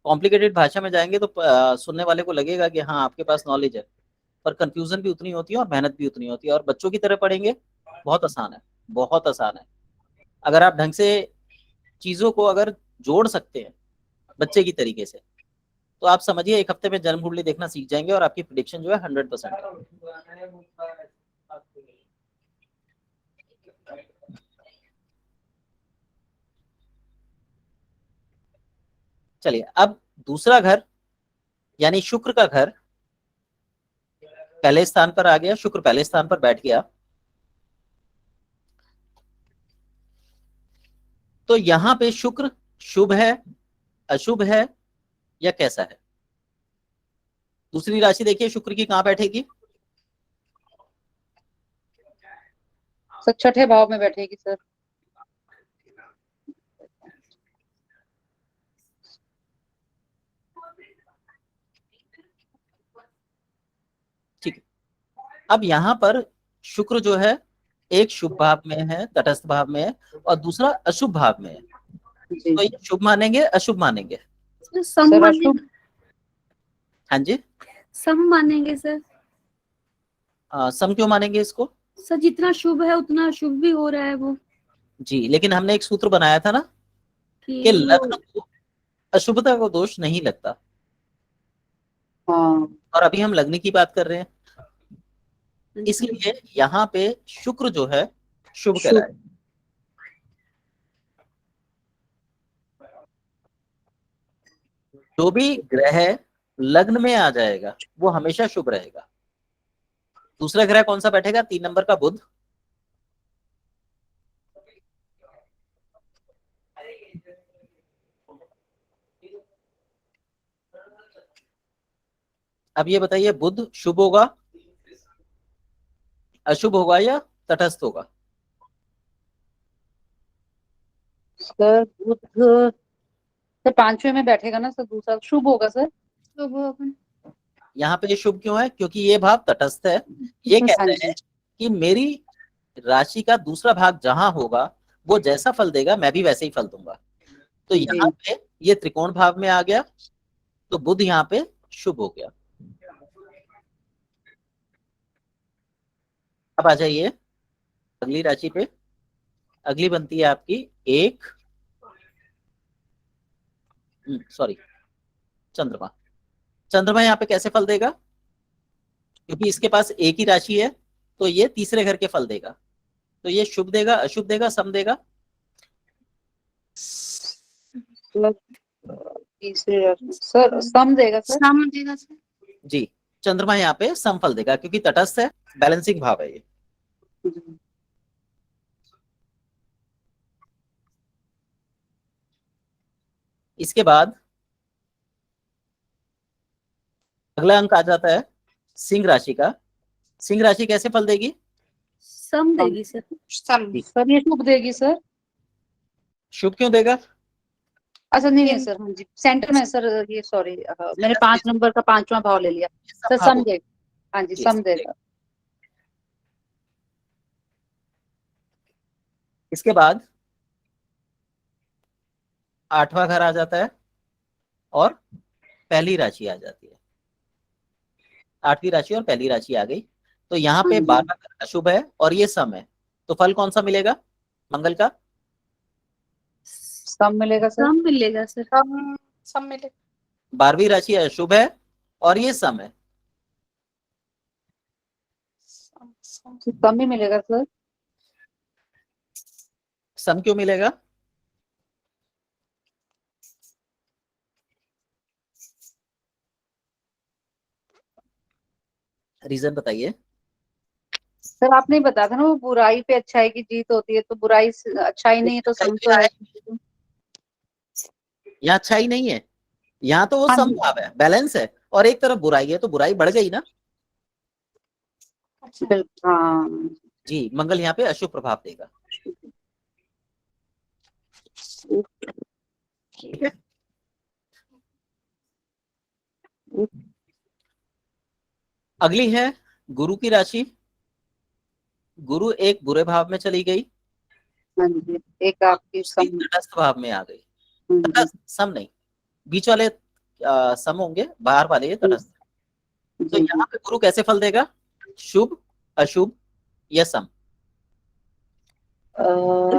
कॉम्प्लिकेटेड भाषा में जाएंगे तो सुनने वाले को लगेगा कि हाँ आपके पास नॉलेज है, पर कंफ्यूजन भी उतनी होती है और मेहनत भी उतनी होती है। और बच्चों की तरह पढ़ेंगे, बहुत आसान है, बहुत आसान है। अगर आप ढंग से चीजों को अगर जोड़ सकते हैं बच्चे की तरीके से, तो आप समझिए 1 हफ्ते में जन्म कुंडली देखना सीख जाएंगे और आपकी प्रिडिक्शन जो है 100% है। चलिए अब दूसरा घर यानी शुक्र का घर पहले स्थान पर आ गया। शुक्र पहले स्थान पर बैठ गया, तो यहां पे शुक्र शुभ है, अशुभ है या कैसा है? दूसरी राशि देखिए शुक्र की कहां बैठेगी? सर छठे भाव में बैठेगी सर। ठीक है। अब यहां पर शुक्र जो है एक शुभ भाव में है, तटस्थ भाव में है, और दूसरा अशुभ भाव में है। जी। तो ये शुभ मानेंगे अशुभ मानेंगे? सर सम सर मानेंगे। अशुभ। हाँ जी। सम मानेंगे सर। सम क्यों मानेंगे इसको? सर जितना शुभ है उतना अशुभ भी हो रहा है वो, जी, लेकिन हमने एक सूत्र बनाया था ना कि कि वो लग्न को अशुभता को दोष नहीं लगता, हाँ। और अभी हम लग्न की बात कर रहे हैं, इसलिए यहाँ पे शुक्र जो है शुभ शुभ। कहलाए। जो भी ग्रह लग्न में आ जाएगा वो हमेशा शुभ रहेगा। दूसरा ग्रह कौन सा बैठेगा? 3 नंबर का बुध। अब ये बताइए, बुध शुभ होगा, अशुभ होगा या तटस्थ होगा? सर बुध सर 5वें में बैठेगा ना सर, दूसरा शुभ होगा सर। शुभ होगा। यहाँ पे शुभ क्यों है? क्योंकि ये भाव तटस्थ है। ये हाँ कहते जी। हैं कि मेरी राशि का दूसरा भाग जहां होगा वो जैसा फल देगा मैं भी वैसे ही फल दूंगा। तो यहाँ पे ये त्रिकोण भाव में आ गया, तो बुध यहाँ पे शुभ हो गया। अब आ जाइए अगली राशि पे। अगली बनती है आपकी एक, सॉरी, चंद्रमा। चंद्रमा यहाँ पे कैसे फल देगा? क्योंकि इसके पास एक ही राशि है तो ये तीसरे घर के फल देगा। तो ये शुभ देगा, अशुभ देगा, सम देगा? तीसरे राशि सर सम देगा सर। सम देगा सर। जी, चंद्रमा यहाँ पे सम फल देगा क्योंकि तटस्थ है, बैलेंसिंग भाव है ये। इसके बाद अगला अंक आ जाता है सिंह राशि का। सिंह राशि कैसे फल देगी? सम देगी सर। सर ये शुभ देगी सर। शुभ क्यों देगा? अच्छा नहीं नहीं सर, हाँ जी सेंटर में सर, ये सॉरी मैंने 5 नंबर का 5वां भाव ले लिया सर। सम देगा, हाँ जी सम देगा। इसके बाद 8वां घर आ जाता है और पहली राशि आ जाती है। 8वीं राशि और पहली राशि आ गई। तो यहाँ पे 12वां घर अशुभ है और ये सम है, तो फल कौन सा मिलेगा मंगल का? सम मिलेगा सर। सम मिलेगा सर। सब मिले 12वीं राशि अशुभ है और ये सम है, सम ही मिलेगा सर। सम क्यों मिलेगा? रीजन बताइए। सर आपने ही बताया था ना, वो बुराई पे अच्छाई की जीत होती है, तो बुराई अच्छाई नहीं है तो सम तो है। यहाँ अच्छाई नहीं है, यहाँ तो वो हाँ सम जी। भाव है, बैलेंस है, और एक तरफ बुराई है तो बुराई बढ़ गई ना। बिल्कुल हाँ। जी, मंगल यहाँ पे अशुभ प्रभाव देगा। ठीक है। अगली है गुरु की राशि। गुरु एक बुरे भाव में चली गई, हाँ जी एक आपकी सम। तटस्थ भाव में आ गई। हम्म, तटस्थ, सम नहीं, बीच वाले सम होंगे, बाहर वाले ये तटस्थ। तो जी, यहाँ पे गुरु कैसे फल देगा? शुभ, अशुभ या सम?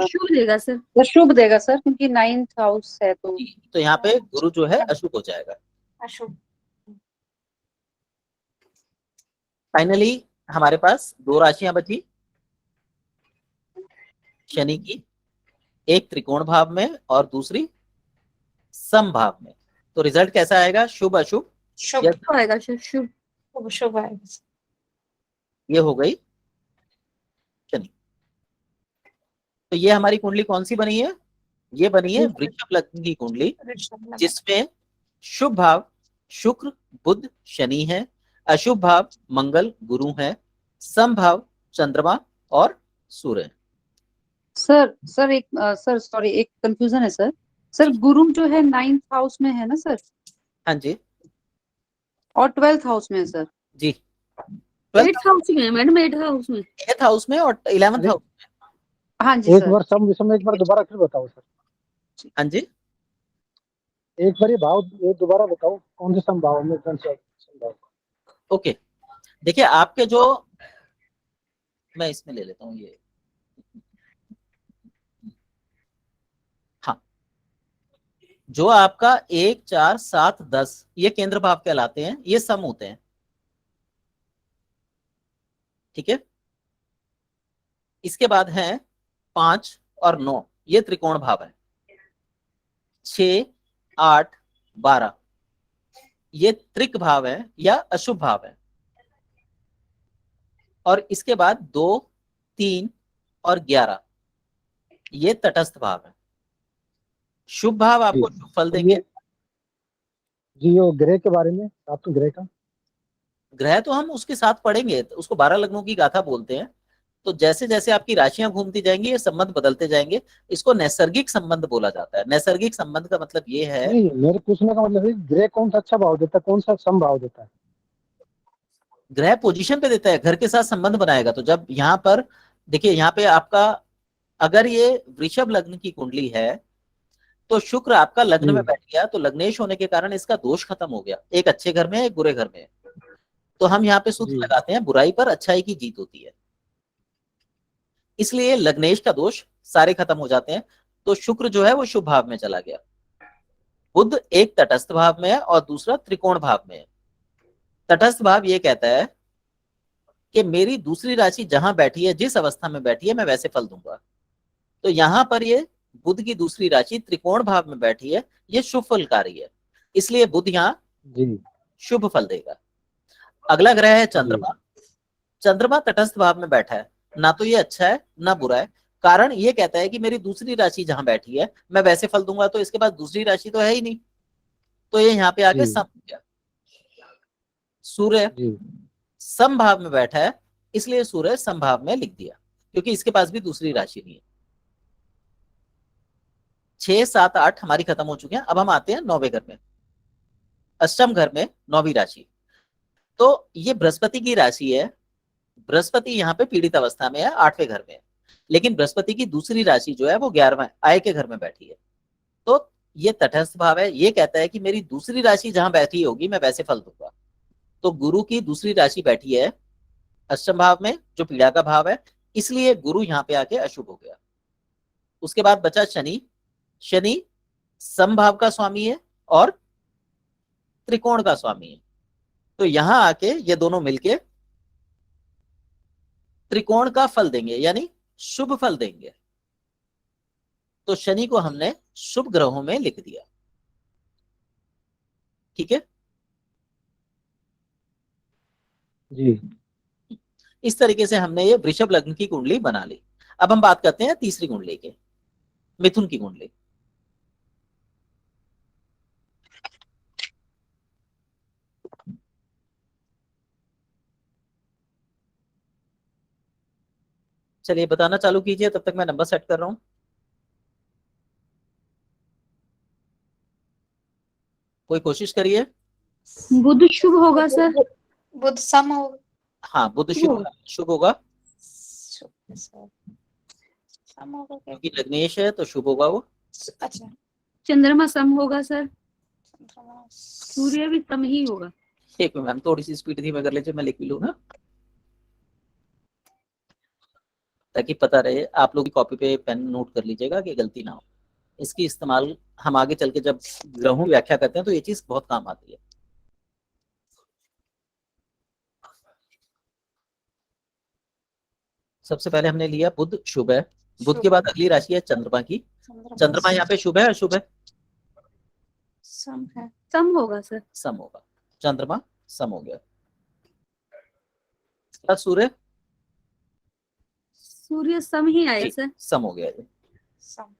शुभ देगा सर। तो शुभ देगा सर, क्योंकि 9th हाउस है तो। तो यहाँ पे गुरु जो है अशुभ हो जाएगा। अशुभ। फाइनली हमारे पास 2 राशियां बची शनि की, एक त्रिकोण भाव में और दूसरी सम भाव में। तो रिजल्ट कैसा आएगा? शुभ, अशुभ शुभ या शुभ आएगा सर। शुभ। शुभ आएगा। ये हो गई शनि। तो ये हमारी कुंडली कौन सी बनी है? ये बनी है वृषभ लग्न की कुंडली, जिसमें शुभ भाव शुक्र, बुध, शनि है, अशुभ भाव मंगल, गुरु है, सम भाव चंद्रमा और सूर्य है। सर एक सर सॉरी एक कंफ्यूजन है सर। सर गुरु जो है 9th हाउस में है ना सर, हाँ जी, और 12th हाउस में है सर। जी, 8th हाउस में है मैडम, 8th हाउस में। 8th हाउस में और 11th हाउस में। हाँ जी एक सर। बार सम विषम एक बार दोबारा फिर बताओ सर। हाँ जी, एक बार ये भाव ये दोबारा बताओ, कौन से सम भाव में कौन सा सम भाव? ओके। देखिए आपके जो, मैं इसमें ले लेता हूँ ये, हाँ, जो आपका 1, 4, 7, 10 ये केंद्र भाव कहलाते हैं, ये सम होते हैं। ठीक है। इसके बाद है 5 और 9, ये त्रिकोण भाव है। 6, 8, 12 ये त्रिक भाव है या अशुभ भाव है। और इसके बाद 2, 3 और 11 ये तटस्थ भाव है। शुभ भाव आपको शुभ फल देंगे। जी वो ग्रह के बारे में, आप तो ग्रह का ग्रह तो हम उसके साथ पढ़ेंगे, उसको 12 लग्नों की गाथा बोलते हैं। तो जैसे जैसे आपकी राशियां घूमती जाएंगी ये संबंध बदलते जाएंगे। इसको नैसर्गिक संबंध बोला जाता है। नैसर्गिक संबंध का मतलब ये है, नहीं, मेरे पूछने का मतलब है ग्रह कौन सा अच्छा भाव देता है, कौन सा समभाव देता है? ग्रह पोजीशन पे देता है, घर के साथ संबंध बनाएगा। तो जब यहाँ पर देखिए, यहाँ पे आपका अगर ये वृषभ लग्न की कुंडली है तो शुक्र आपका लग्न में जी। बैठ गया, तो लग्नेश होने के कारण इसका दोष खत्म हो गया। एक अच्छे घर में है, एक बुरे घर में है। तो हम यहाँ पे सूत्र जी। लगाते हैं, बुराई पर अच्छाई की जीत होती है, इसलिए लग्नेश का दोष सारे खत्म हो जाते हैं। तो शुक्र जो है वो शुभ भाव में चला गया। बुध एक तटस्थ भाव में है और दूसरा त्रिकोण भाव में है। तटस्थ भाव ये कहता है कि मेरी दूसरी राशि जहां बैठी है, जिस अवस्था में बैठी है, मैं वैसे फल दूंगा। तो यहां पर ये बुध की दूसरी राशि त्रिकोण भाव में बैठी है, ये शुभ फलकारी है, इसलिए बुध यहाँ जी। शुभ फल देगा। अगला ग्रह है चंद्रमा। चंद्रमा तटस्थ भाव में बैठा है, ना तो ये अच्छा है ना बुरा है। कारण ये कहता है कि मेरी दूसरी राशि जहां बैठी है मैं वैसे फल दूंगा, तो इसके पास दूसरी राशि तो है ही नहीं, तो ये यहाँ पे आके जी। सम हो गया। सूर्य जी। सम भाव में बैठा है, इसलिए सूर्य सम भाव में लिख दिया, क्योंकि इसके पास भी दूसरी राशि नहीं है। 6, 7, 8 हमारी खत्म हो चुकी है। अब हम आते हैं 9वें घर में, अष्टम घर में 9वीं राशि। तो ये बृहस्पति की राशि है। बृहस्पति यहाँ पे पीड़ित अवस्था में है, 8वें घर में है। लेकिन बृहस्पति की दूसरी राशि जो है वो 11वें आय के घर में बैठी है। तो ये तटस्थ भाव है, ये कहता है कि मेरी दूसरी राशि जहां बैठी होगी मैं वैसे फल दूंगा। तो गुरु की दूसरी राशि बैठी है अष्टम भाव में, जो पीड़ा का भाव है, इसलिए गुरु यहाँ पे आके अशुभ हो गया। उसके बाद बचा शनि। शनि समभाव का स्वामी है और त्रिकोण का स्वामी है। तो यहां आके ये दोनों मिलके त्रिकोण का फल देंगे, यानी शुभ फल देंगे। तो शनि को हमने शुभ ग्रहों में लिख दिया। ठीक है, जी। इस तरीके से हमने ये वृषभ लग्न की कुंडली बना ली। अब हम बात करते हैं तीसरी कुंडली के, मिथुन की कुंडली। चलिए बताना चालू कीजिए, तब तक मैं नंबर सेट कर रहा हूं। कोई कोशिश करिए। बुध शुभ होगा सर। बुध सम हो हाँ, बुध शुभ शुभ होगा, सम होगा क्या? क्योंकि लग्नेश है तो शुभ होगा वो। अच्छा, चंद्रमा सम होगा सर। चंद्रमा सूर्य भी सम ही होगा। एक मिनट मैम, थोड़ी सी स्पीड धीमे कर लीजिए, मैं लिख भी लूँ ना, ताकि पता रहे। आप लोग कॉपी पे पेन नोट कर लीजिएगा कि गलती ना हो। इसकी इस्तेमाल हम आगे चल के जब ग्रहों की व्याख्या करते हैं तो ये चीज बहुत काम आती है। सबसे पहले हमने लिया बुध शुभ है। बुध के बाद अगली राशि है चंद्रमा की। चंद्रमा यहाँ पे शुभ है अशुभ है? सम है। सम होगा सर। सम होगा। चंद्रमा सम हो गया। सूर्य सूर्य सम ही आया सर। सम हो गया ये। सम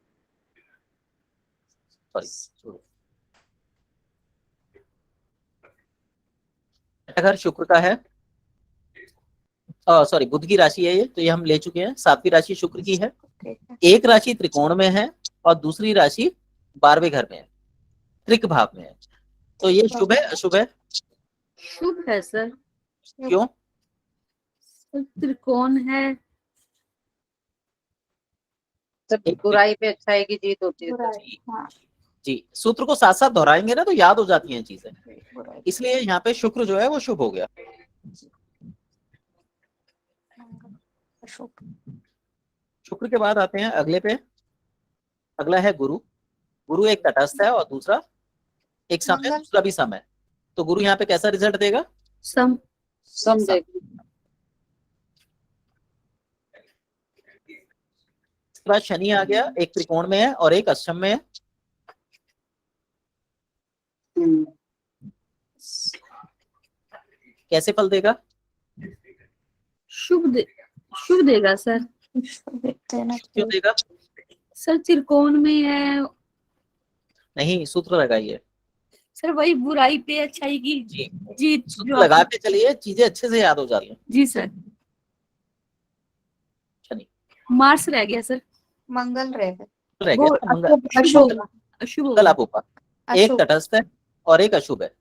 सॉरी, घर शुक्र का है, सॉरी बुध की राशि है ये, तो ये हम ले चुके हैं। 7वीं राशि शुक्र की है। एक राशि त्रिकोण में है और दूसरी राशि 12वें घर में है, त्रिक भाव में है। तो ये शुभ है अशुभ है? शुभ है सर। क्यों? त्रिकोण है। बुराई पे अच्छाई की जीत होती है। बुराई, हाँ, जी, सूत्र को साथ साथ दोहराएंगे ना तो याद हो जाती हैं चीजें, बुराई। इसलिए यहाँ पे शुक्र जो है वो शुभ हो गया। अशुभ। शुक्र के बाद आते हैं अगले पे। अगला है गुरु। गुरु एक तटस्थ है और दूसरा एक सम है, दूसरा भी सम है। तो गुरु यहाँ पे कैसा रिजल्ट देगा? सम। समझे। इसके बाद शनि आ गया, एक त्रिकोण में है और एक अष्टम में है। कैसे फल देगा? शुभ देगा सर। क्यों देगा? सर त्रिकोण में है। नहीं, सूत्र लगाइए। सर वही बुराई पे अच्छाई की जी जीत सूत्र जो लगा के चलिए, चीजें अच्छे से याद हो जाती हैं। जी सर। शनि मार्स रह गया सर। मंगल रहेगा। रह वो गया, मंगल अशुभ अशुभ होगा। अशुभ मंगल होगा। आप ऊपर, एक अशुभ। तटस्थ है और एक अशुभ है,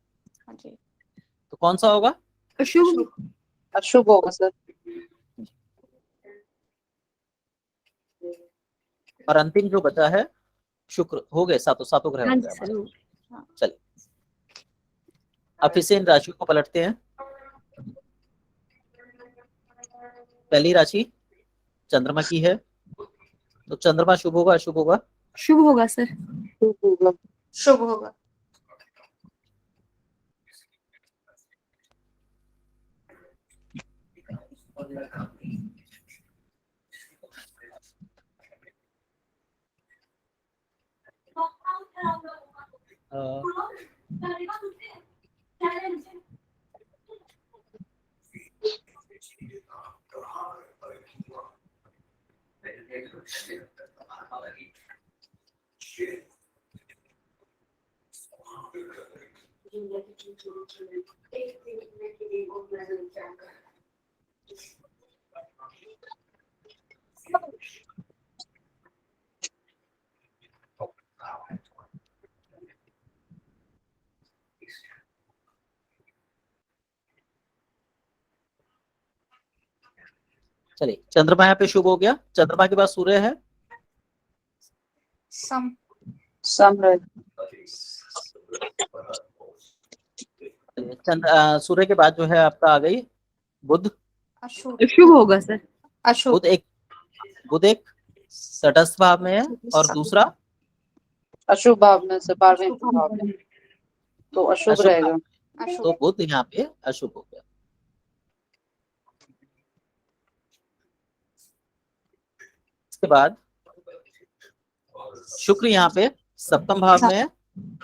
हाँ जी। तो कौन सा होगा? अशुभ। अशुभ होगा सर। और अंतिम जो बचा है शुक्र, हो गए सातों ग्रह हाँ हो जी गए सर। हमारे। चलिए अब फिर से इन राशियों को पलटते हैं। पहली राशि चंद्रमा की है, तो चंद्रमा शुभ होगा अशुभ होगा? शुभ होगा सर। शुभ होगा। शुभ होगा। अ, चलिए चंद्रमा यहाँ पे शुभ हो गया, चंद्रमा के बाद सूर्य है, सम। सम रहेगा। सूर्य के बाद जो है आपका आ गई बुध। अशुभ। अशुभ होगा सर। अशुभ। बुध एक तटस्थ भाव में है और दूसरा अशुभ भाव में से 12वें भाव में, तो अशुभ अशुभ रहेगा। भाव, अशुभ। तो बुध यहाँ पे अशुभ हो गया। इसके बाद शुक्र यहाँ पे सप्तम भाव में है,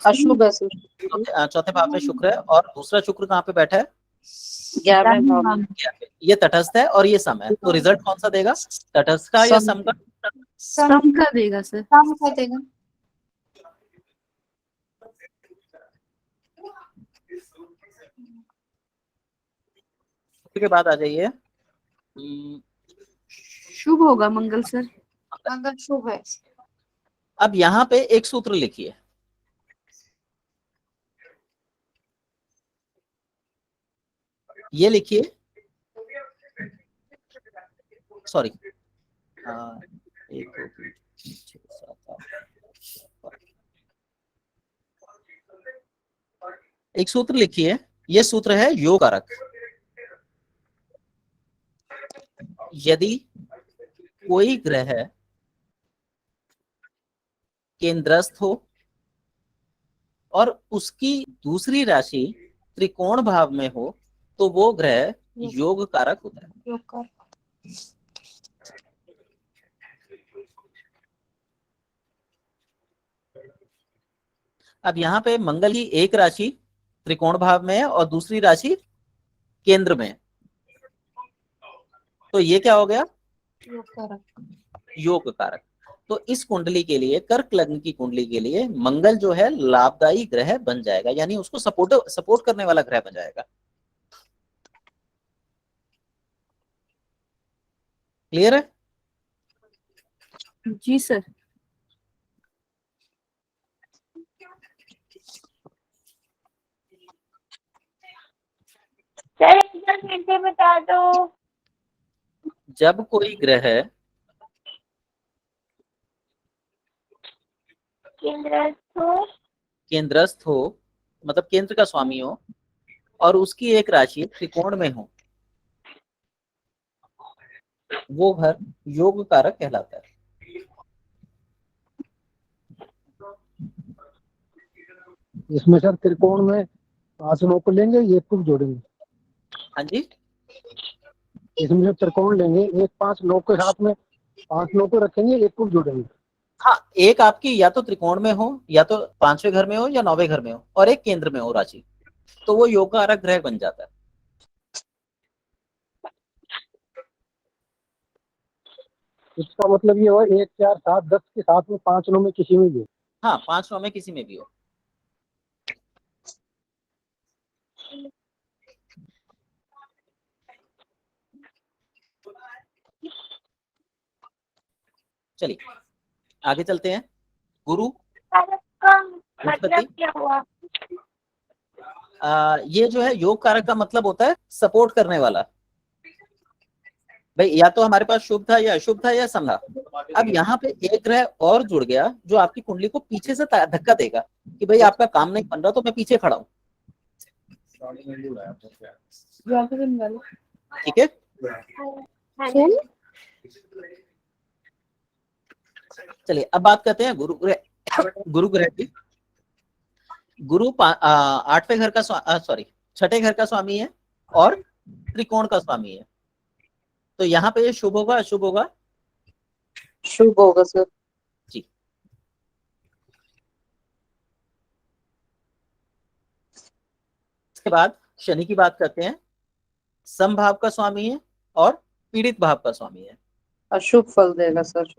अशुभ है सर। चौथे भाव में शुक्र है, और दूसरा शुक्र कहाँ पे बैठा है? 11वें भाव में। ये तटस्थ है और ये सम है, तो रिजल्ट कौन सा देगा? तटस्थ का या सम का? सम। सम का देगा सर। सम का देगा। के बाद आ जाइए शुभ होगा मंगल सर। मंगल शुभ है। अब यहाँ पे एक सूत्र लिखिए, ये लिखिए, सॉरी 1 2 3 6 7 8, एक सूत्र लिखिए, ये सूत्र है योग कारक। यदि कोई ग्रह केंद्रस्थ हो और उसकी दूसरी राशि त्रिकोण भाव में हो, तो वो ग्रह योग कारक होता है। योग कर। अब यहाँ पे मंगल की एक राशि त्रिकोण भाव में है और दूसरी राशि केंद्र में है, तो ये क्या हो गया? योग कारक। योग कारक। तो इस कुंडली के लिए, कर्क लग्न की कुंडली के लिए मंगल जो है लाभदायी ग्रह बन जाएगा, यानी उसको सपोर्ट करने वाला ग्रह बन जाएगा। क्लियर है? जी सर। सर 10 मिनट में बता दो। जब कोई ग्रह केंद्रस्थ हो, मतलब केंद्र का स्वामी हो, और उसकी एक राशि त्रिकोण में हो, वो घर योग कारक कहलाता है। इसमें सर त्रिकोण में 5 नौ को लेंगे, एक को जोड़ेंगे। हाँ जी, इसमें जब त्रिकोण लेंगे, एक 5 9 के साथ में 5 9 को रखेंगे, एक को जोड़ेंगे। हाँ, एक आपकी या तो त्रिकोण में हो, या तो 5वें घर में हो, या 9वें घर में हो, और एक केंद्र में हो राशि, तो वो योग कारक ग्रह बन जाता है। इसका मतलब ये हुआ 1 4 7 10 के साथ में 5 9 में किसी में भी। हाँ, 5 9 में किसी में भी हो। चलिए आगे चलते हैं। गुरु कारक का उत्पत्ति। मतलब क्या हुआ? ये जो है योग कारक का मतलब होता है सपोर्ट करने वाला। भाई या तो हमारे पास शुभ था या अशुभ था या सम था। अब यहाँ पे एक ग्रह और जुड़ गया जो आपकी कुंडली को पीछे से धक्का देगा कि भाई आपका काम नहीं बन रहा तो मैं पीछे खड़ा हूँ। ठीक है। हाँ जी। चलिए अब बात करते हैं गुरु ग्रह की। गुरु 8वें घर का सॉरी 6ठे घर का स्वामी है और त्रिकोण का स्वामी है। तो यहाँ पे शुभ होगा अशुभ होगा? शुभ होगा सर। जी। इसके बाद शनि की बात करते हैं। समभाव का स्वामी है और पीड़ित भाव का स्वामी है। अशुभ फल देगा सर।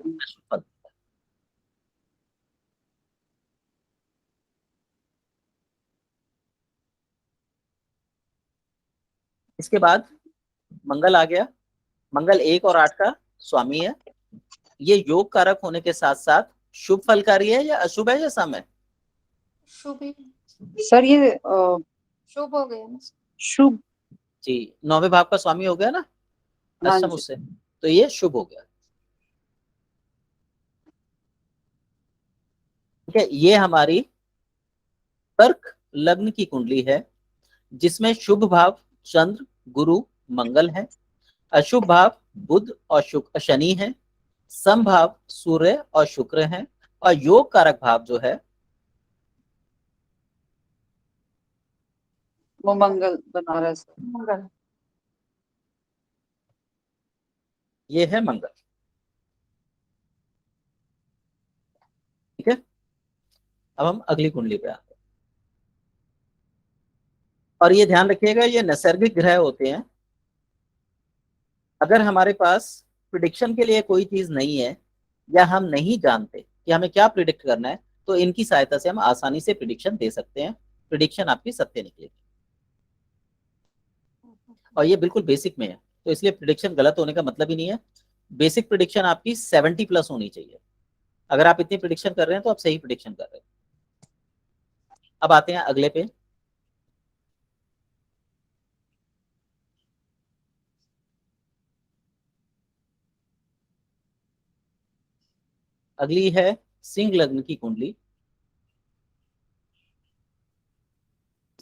इसके बाद मंगल आ गया। मंगल 1 और 8 का स्वामी है। ये योग कारक होने के साथ साथ शुभ फलकारी है या अशुभ है या सम है? शुभ ही सर ये शुभ हो गया ना। शुभ। जी 9वें भाव का स्वामी हो गया ना हाँ अष्टम जी। उससे, तो ये शुभ हो गया। ठीक है, ये हमारी कर्क लग्न की कुंडली है जिसमें शुभ भाव चंद्र गुरु मंगल है, अशुभ भाव बुध और शुक्र शनि है, सम भाव सूर्य और शुक्र है और योग कारक भाव जो है वो मंगल बना रहा है सर। मंगल। ये है मंगल। ठीक है, अब हम अगली कुंडली पे आते हैं। और ये ध्यान रखिएगा ये नैसर्गिक ग्रह होते हैं। अगर हमारे पास प्रिडिक्शन के लिए कोई चीज नहीं है या हम नहीं जानते कि हमें क्या प्रिडिक्ट करना है तो इनकी सहायता से हम आसानी से प्रिडिक्शन दे सकते हैं। प्रिडिक्शन आपकी सत्य निकलेगी और ये बिल्कुल बेसिक में है, तो इसलिए प्रिडिक्शन गलत होने का मतलब ही नहीं है। बेसिक प्रिडिक्शन आपकी 70+ होनी चाहिए। अगर आप इतनी प्रिडिक्शन कर रहे हैं तो आप सही प्रिडिक्शन कर रहे हैं। अब आते हैं अगले पे। अगली है सिंह लग्न की कुंडली।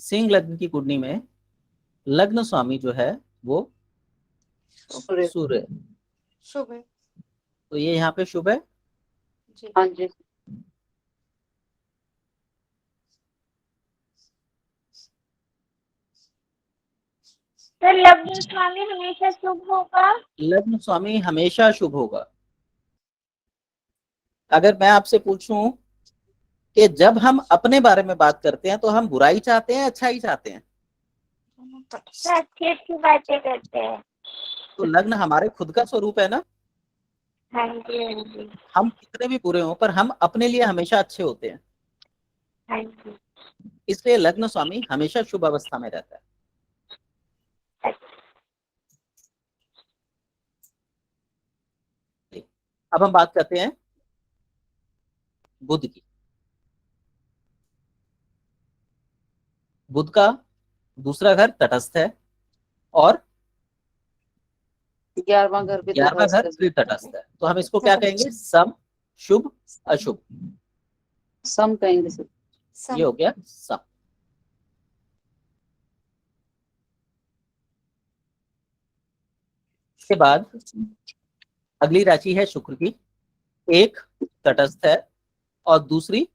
सिंह लग्न की कुंडली में लग्न स्वामी जो है वो सूर्य। सूर्य है। शुभ है तो ये यहाँ पे शुभ है। जी। हाँ जी। तो लग्न स्वामी हमेशा शुभ होगा? लग्न स्वामी हमेशा शुभ होगा। अगर मैं आपसे पूछूं कि जब हम अपने बारे में बात करते हैं तो हम बुराई चाहते हैं अच्छाई चाहते हैं? तो अच्छी अच्छी बातें करते हैं। तो लग्न हमारे खुद का स्वरूप है ना। हाँ जी हाँ जी हम कितने भी बुरे हों पर हम अपने लिए हमेशा अच्छे होते हैं, हाँ जी। इसलिए लग्न स्वामी हमेशा शुभ अवस्था में रहता है। अब हम बात करते हैं बुध की। बुध का दूसरा घर तटस्थ है और 11वां घर भी 11वां घर तटस्थ भी तटस्थ है। तो हम इसको क्या कहेंगे? सम शुभ अशुभ। सम कहेंगे सर। ये हो गया सम। इसके बाद अगली राशि है शुक्र की। एक तटस्थ है और दूसरी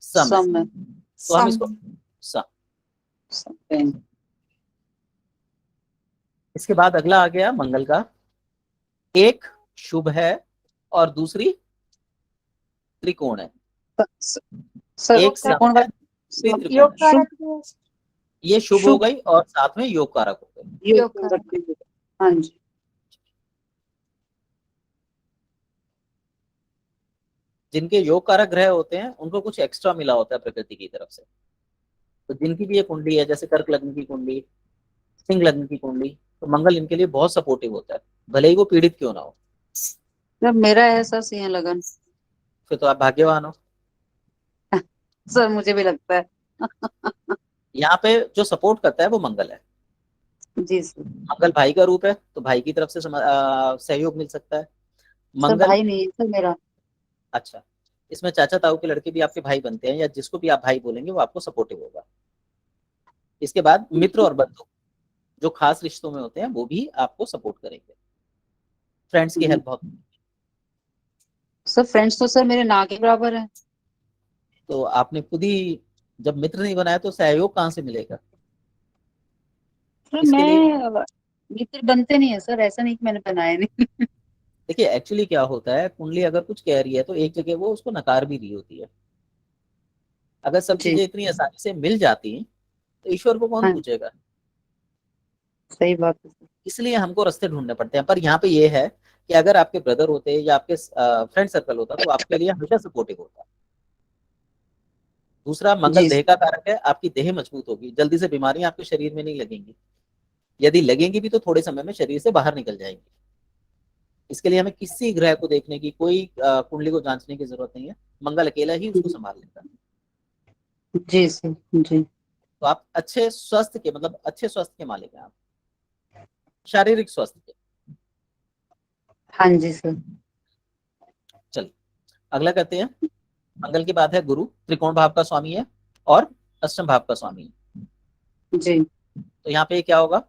सम है। सम है। तो हम इसको सम। सम कहेंगे। इसके बाद अगला आ गया मंगल का। एक शुभ है और दूसरी त्रिकोण है। सर एक सम त्रिकोण है, दूसरी त्रिकोण योग है। कारक है। ये शुभ हो गई और साथ में योग कारक हो गई। योग कारक। हाँ जी। जिनके योग कारक ग्रह होते हैं उनको कुछ एक्स्ट्रा मिला होता है प्रकृति की तरफ से। तो जिनकी भी ये कुंडली है, जैसे कर्क लग्न की कुंडली, सिंह लग्न की कुंडली, तो मंगल इनके लिए बहुत सपोर्टिव होता है, भले ही वो पीड़ित क्यों ना हो। सर मेरा है सर सिंह लगन। फिर तो आप भाग्यवान हो। सर मुझे भी लगता है। यहाँ पे जो सपोर्ट करता है वो मंगल है। जी सर। मंगल भाई का रूप है, तो भाई की तरफ से सहयोग मिल सकता है। सर मंगल, भाई नहीं है सर मेरा। अच्छा, इसमें चाचा ताऊ के लड़के भी आपके भाई बनते हैं, या जिसको भी आप भाई बोलेंगे वो आपको सपोर्टिव होगा। इसके बाद मित्र और बंधु जो खास रिश्तों में होते हैं वो भी आपको सपोर्ट करेंगे। फ्रेंड्स की हेल्प बहुत, सर फ्रेंड्स तो सर मेरे ना के बराबर है। तो आपने खुद ही जब मित्र नहीं बनाया तो सहयोग कहाँ से मिलेगा। सर इसके लिए मैं मित्र बनते नहीं है सर, ऐसा नहीं कि मैंने बनाया नहीं। देखिए, एक्चुअली क्या होता है, कुंडली अगर कुछ कह रही है तो एक जगह वो उसको नकार भी रही होती है। अगर सब जी चीजें इतनी आसानी से मिल जाती तो ईश्वर को कौन हाँ पूछेगा। सही बात है सर। इसलिए हमको रास्ते ढूंढने पड़ते हैं। पर यहाँ पे ये है कि अगर आपके ब्रदर होते या आपके फ्रेंड सर्कल होता तो आपके लिए हमेशा सपोर्टिव होता। दूसरा, मंगल जी देह सर। का कारक है, आपकी देह मजबूत होगी, जल्दी से बीमारियां आपके शरीर में नहीं लगेंगी, यदि लगेंगी भी तो थोड़े समय में शरीर से बाहर निकल जाएंगी। इसके लिए हमें किसी ग्रह को देखने की, कोई कुंडली को जांचने की जरूरत नहीं है, मंगल अकेला ही उसको संभाल लेता है। जी सर। जी तो आप अच्छे स्वास्थ्य के, मतलब अच्छे स्वास्थ्य के मालिक हैं आप, शारीरिक स्वास्थ्य के। हाँ जी सर। चलिए अगला करते हैं। मंगल के बाद है गुरु, त्रिकोण भाव का स्वामी है और अष्टम भाव का स्वामी है। जी तो यहाँ पे क्या होगा,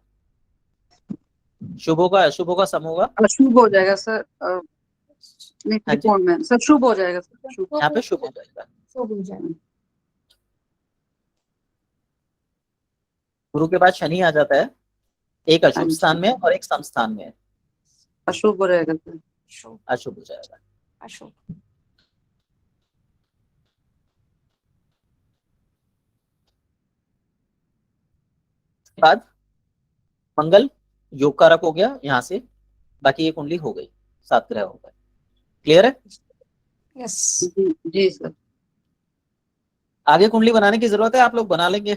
शुभ होगा अशुभ होगा सम होगा। अशुभ हो जाएगा सर। नहीं हाँ जी, त्रिकोण में सर शुभ हो जाएगा सर। शुभ यहाँ पे शुभ हो जाएगा। शुभ हो जाएगा। गुरु के बाद शनि आ जाता है, एक हाँ अशुभ जी स्थान में और एक सम स्थान में है। अशुभ हो जाएगा सर। अशुभ हो जाएगा। अशुभ। बाद मंगल योग कारक हो गया यहाँ से, बाकी ये कुंडली हो गई, 7 ग्रह हो गए। क्लियर है। यस। जी सर। आगे कुंडली बनाने की जरूरत है, आप लोग बना लेंगे।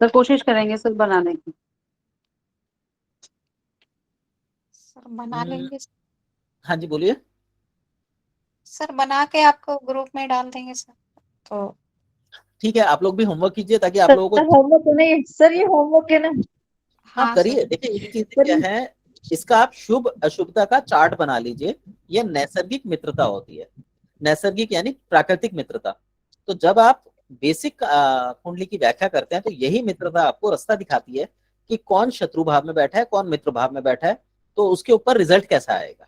सर कोशिश करेंगे सर बनाने की। सर बना लेंगे। हाँ जी बोलिए। सर बना के आपको ग्रुप में डाल देंगे सर। तो ठीक है, आप लोग भी होमवर्क कीजिए ताकि आप लोगों सर को, होमवर्क नहीं सर, ये होमवर्क है ना। हाँ हाँ करिए। सर। देखिए ये चीजें क्या है, इसका आप शुभ अशुभता का चार्ट बना लीजिए। ये नैसर्गिक मित्रता होती है, नैसर्गिक यानी प्राकृतिक मित्रता। तो जब आप बेसिक कुंडली की व्याख्या करते हैं तो यही मित्रता आपको रास्ता दिखाती है कि कौन शत्रु भाव में बैठा है, कौन मित्र भाव में बैठा है, तो उसके ऊपर रिजल्ट कैसा आएगा।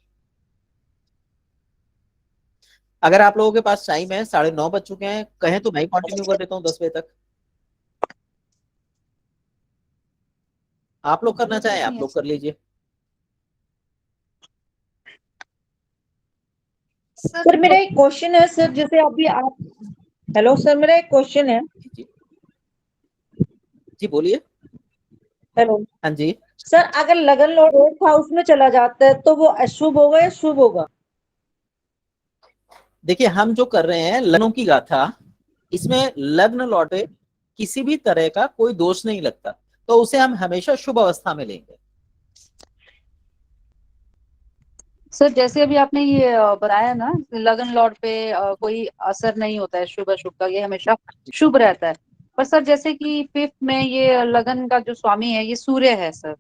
अगर आप लोगों के पास टाइम है, 9:30 बज चुके हैं, कहें तो मैं कंटिन्यू कर देता हूँ 10 बजे तक। आप लोग करना चाहें आप लोग कर लीजिए। सर मेरा एक क्वेश्चन है सर, जैसे अभी आप, हेलो सर, मेरा एक क्वेश्चन है। जी जी बोलिए। हेलो हाँ जी, सर, अगर लगन लॉर्ड 8th हाउस में चला जाता है तो वो अशुभ होगा या शुभ होगा? देखिए हम जो कर रहे हैं लग्नों की गाथा, इसमें लग्न लॉर्ड पे किसी भी तरह का कोई दोष नहीं लगता, तो उसे हम हमेशा शुभ अवस्था में लेंगे। सर जैसे अभी आपने ये बताया ना लगन लॉर्ड पे कोई असर नहीं होता है शुभ अशुभ का, ये हमेशा शुभ रहता है। पर सर जैसे कि 5th में ये लगन का जो स्वामी है ये सूर्य है सर,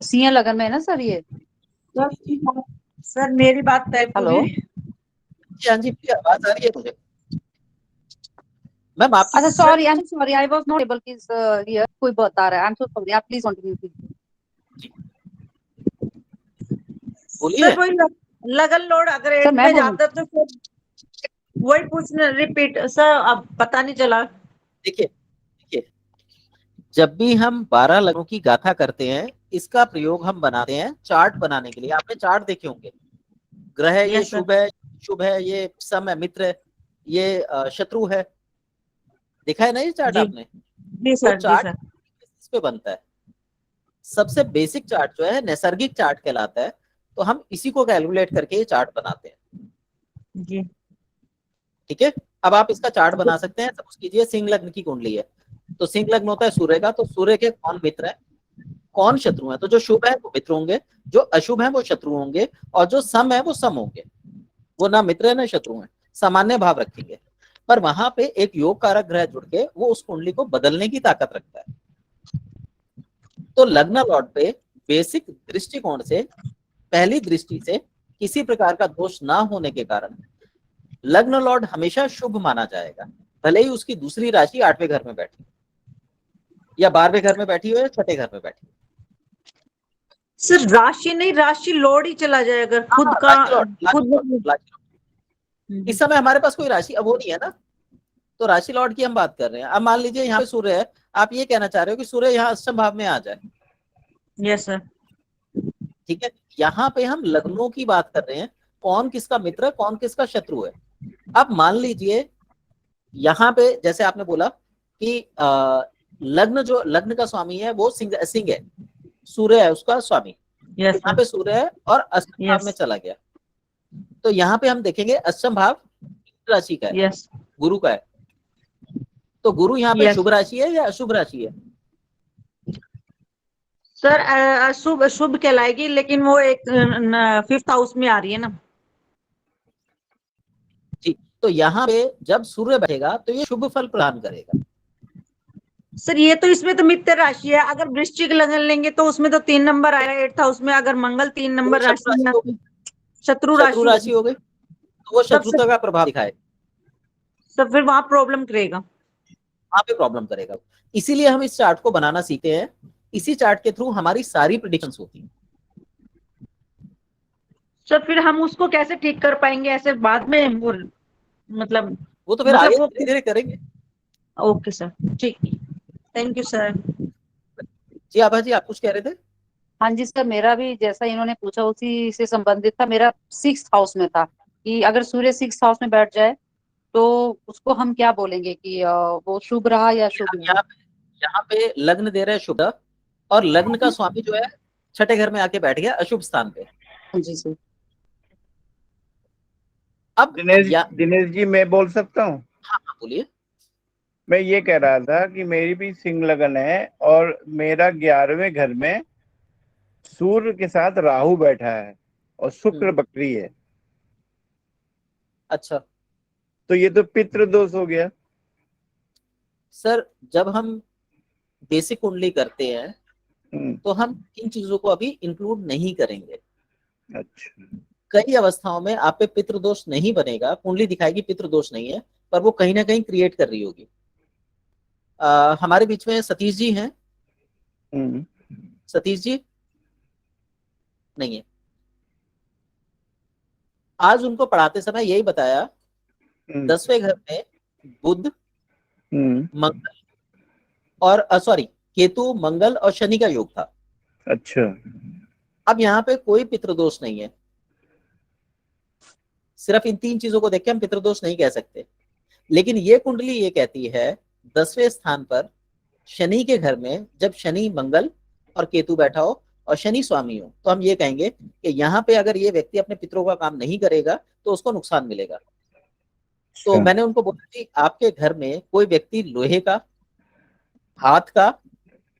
सिंह लगन में है ना सर ये। सर मेरी बात तय हेलो। होगी। हाँ जी, आवाज आ रही है मुझे। मैम आपकी, अच्छा sorry I was not able to hear, कोई बता रहा है। आई एम सो सॉरी, आप प्लीज कंटिन्यू। बोलिए। सर वही लगन लॉर्ड अगर सर 8th मैं में बोलूं? जाता तो फिर वही पूछना, रिपीट सर, अब पता नहीं चला। देखिए जब भी हम 12 लग्नों की गाथा करते हैं, इसका प्रयोग हम बनाते हैं चार्ट बनाने के लिए। आपने चार्ट देखे होंगे, ग्रह ये यस सर। शुभ है, ये सम है, मित्र है, ये शत्रु है। देखा है ना ये चार्ट जी आपने। जी तो सर, जी चार्ट सर। इस पे बनता है। सबसे बेसिक चार्ट जो है नैसर्गिक चार्ट कहलाता है, तो हम इसी को कैलकुलेट करके ये चार्ट बनाते हैं। जी ठीक है, अब आप इसका चार्ट बना सकते हैं। सपोज कीजिए सिंह लग्न की कुंडली है, तो सिंह लग्न होता है सूर्य का, तो सूर्य के कौन मित्र है कौन शत्रु है, तो जो शुभ है वो मित्र होंगे, जो अशुभ है वो शत्रु होंगे, और जो सम है वो सम होंगे, वो ना मित्र है ना शत्रु है, सामान्य भाव रखेंगे। पर वहां पे एक योग कारक ग्रह जुड़ के वो उस कुंडली को बदलने की ताकत रखता है। तो लग्न लॉर्ड पे बेसिक दृष्टिकोण से, पहली दृष्टि से किसी प्रकार का दोष ना होने के कारण लग्न लॉर्ड हमेशा शुभ माना जाएगा, भले ही उसकी दूसरी राशि 8वें घर में बैठी या 12वें घर में बैठी हो या छठे घर में बैठी हो। सर राशि नहीं, राशि लॉर्ड ही चला जाए अगर खुद का राशि लॉर्ड, खुद। राशि लॉर्ड। इस समय हमारे पास कोई राशि अब वो नहीं है ना, तो राशि लॉर्ड की हम बात कर रहे हैं। अब मान लीजिए यहाँ पे सूर्य है, आप ये कहना चाह रहे हो कि सूर्य यहाँ अष्टम भाव में आ जाए। Yes sir. ठीक है, यहाँ पे हम लग्नों की बात कर रहे हैं, कौन किसका मित्र कौन किसका शत्रु है। अब मान लीजिए यहाँ पे जैसे आपने बोला कि लग्न, जो लग्न का स्वामी है वो सिंह है, सूर्य है उसका स्वामी, यस यहाँ पे सूर्य है और अष्टम भाव में चला गया, तो यहाँ पे हम देखेंगे अष्टम भाव राशि का है, यस गुरु का है। तो गुरु यहाँ पे शुभ राशि है या अशुभ राशि है? सर शुभ शुभ कहलाएगी, लेकिन वो एक 5th हाउस में आ रही है ना जी। तो यहाँ पे जब सूर्य बैठेगा तो ये शुभ फल प्रदान करेगा। सर। ये तो इसमें तो मित्र राशि है, अगर वृश्चिक लगन लेंगे तो उसमें तो 3 नंबर आएगा 8th हाउस में, अगर मंगल 3 नंबर राशि में शत्रु राशि हो गई, तो वो शत्रुता का प्रभाव दिखाए, सर फिर वहां प्रॉब्लम करेगा, वहां पे प्रॉब्लम करेगा। इसीलिए हम इस चार्ट को बनाना सीखते हैं, इसी चार्ट के थ्रू हमारी सारी प्रेडिक्शंस होती हैं। सर फिर हम उसको कैसे ठीक कर पाएंगे ऐसे बाद में, वो मतलब वो तो फिर आगे धीरे धीरे करेंगे। ओके सर, ठीक है, थैंक यू सर। जी आभा जी, आप कुछ कह रहे थे? हाँ जी सर, मेरा भी जैसा इन्होंने पूछा उसी से संबंधित था। मेरा 6th हाउस में था कि अगर सूर्य 6th हाउस में बैठ जाए तो उसको हम क्या बोलेंगे कि वो शुभ रहा या शुभ नहीं। यहाँ पे लग्न दे रहे हैं शुभ, और लग्न का स्वामी जो है छठे घर में आके बैठ गया अशुभ स्थान पे। जी सर। अब दिनेश जी मैं बोल सकता हूँ? हाँ हाँ बोलिए। मैं ये कह रहा था कि मेरी भी सिंह लगन है और मेरा 11वें घर में सूर्य के साथ राहु बैठा है और शुक्र बकरी है। अच्छा, तो ये तो पितृ दोष हो गया। सर जब हम बेसिक कुंडली करते हैं तो हम इन चीजों को अभी इंक्लूड नहीं करेंगे। अच्छा। कई अवस्थाओं में आप पे पितृदोष नहीं बनेगा, कुंडली दिखाएगी पितृदोष नहीं है, पर वो कहीं ना कहीं क्रिएट कर रही होगी। हमारे बीच में सतीश जी हैं? सतीश जी नहीं है। आज उनको पढ़ाते समय यही बताया, 10वें घर में बुध, मंगल और सॉरी केतु, मंगल और शनि का योग था। अच्छा। अब यहाँ पे कोई पितृदोष नहीं है, सिर्फ इन 3 चीजों को देख के हम पितृदोष नहीं कह सकते। लेकिन ये कुंडली ये कहती है 10वें स्थान पर शनि के घर में जब शनि, मंगल और केतु बैठा हो और शनि स्वामी हो, तो हम ये कहेंगे कि यहाँ पे अगर ये व्यक्ति अपने पितरों का काम नहीं करेगा तो उसको नुकसान मिलेगा। तो मैंने उनको बोला कि आपके घर में कोई व्यक्ति लोहे का, हाथ का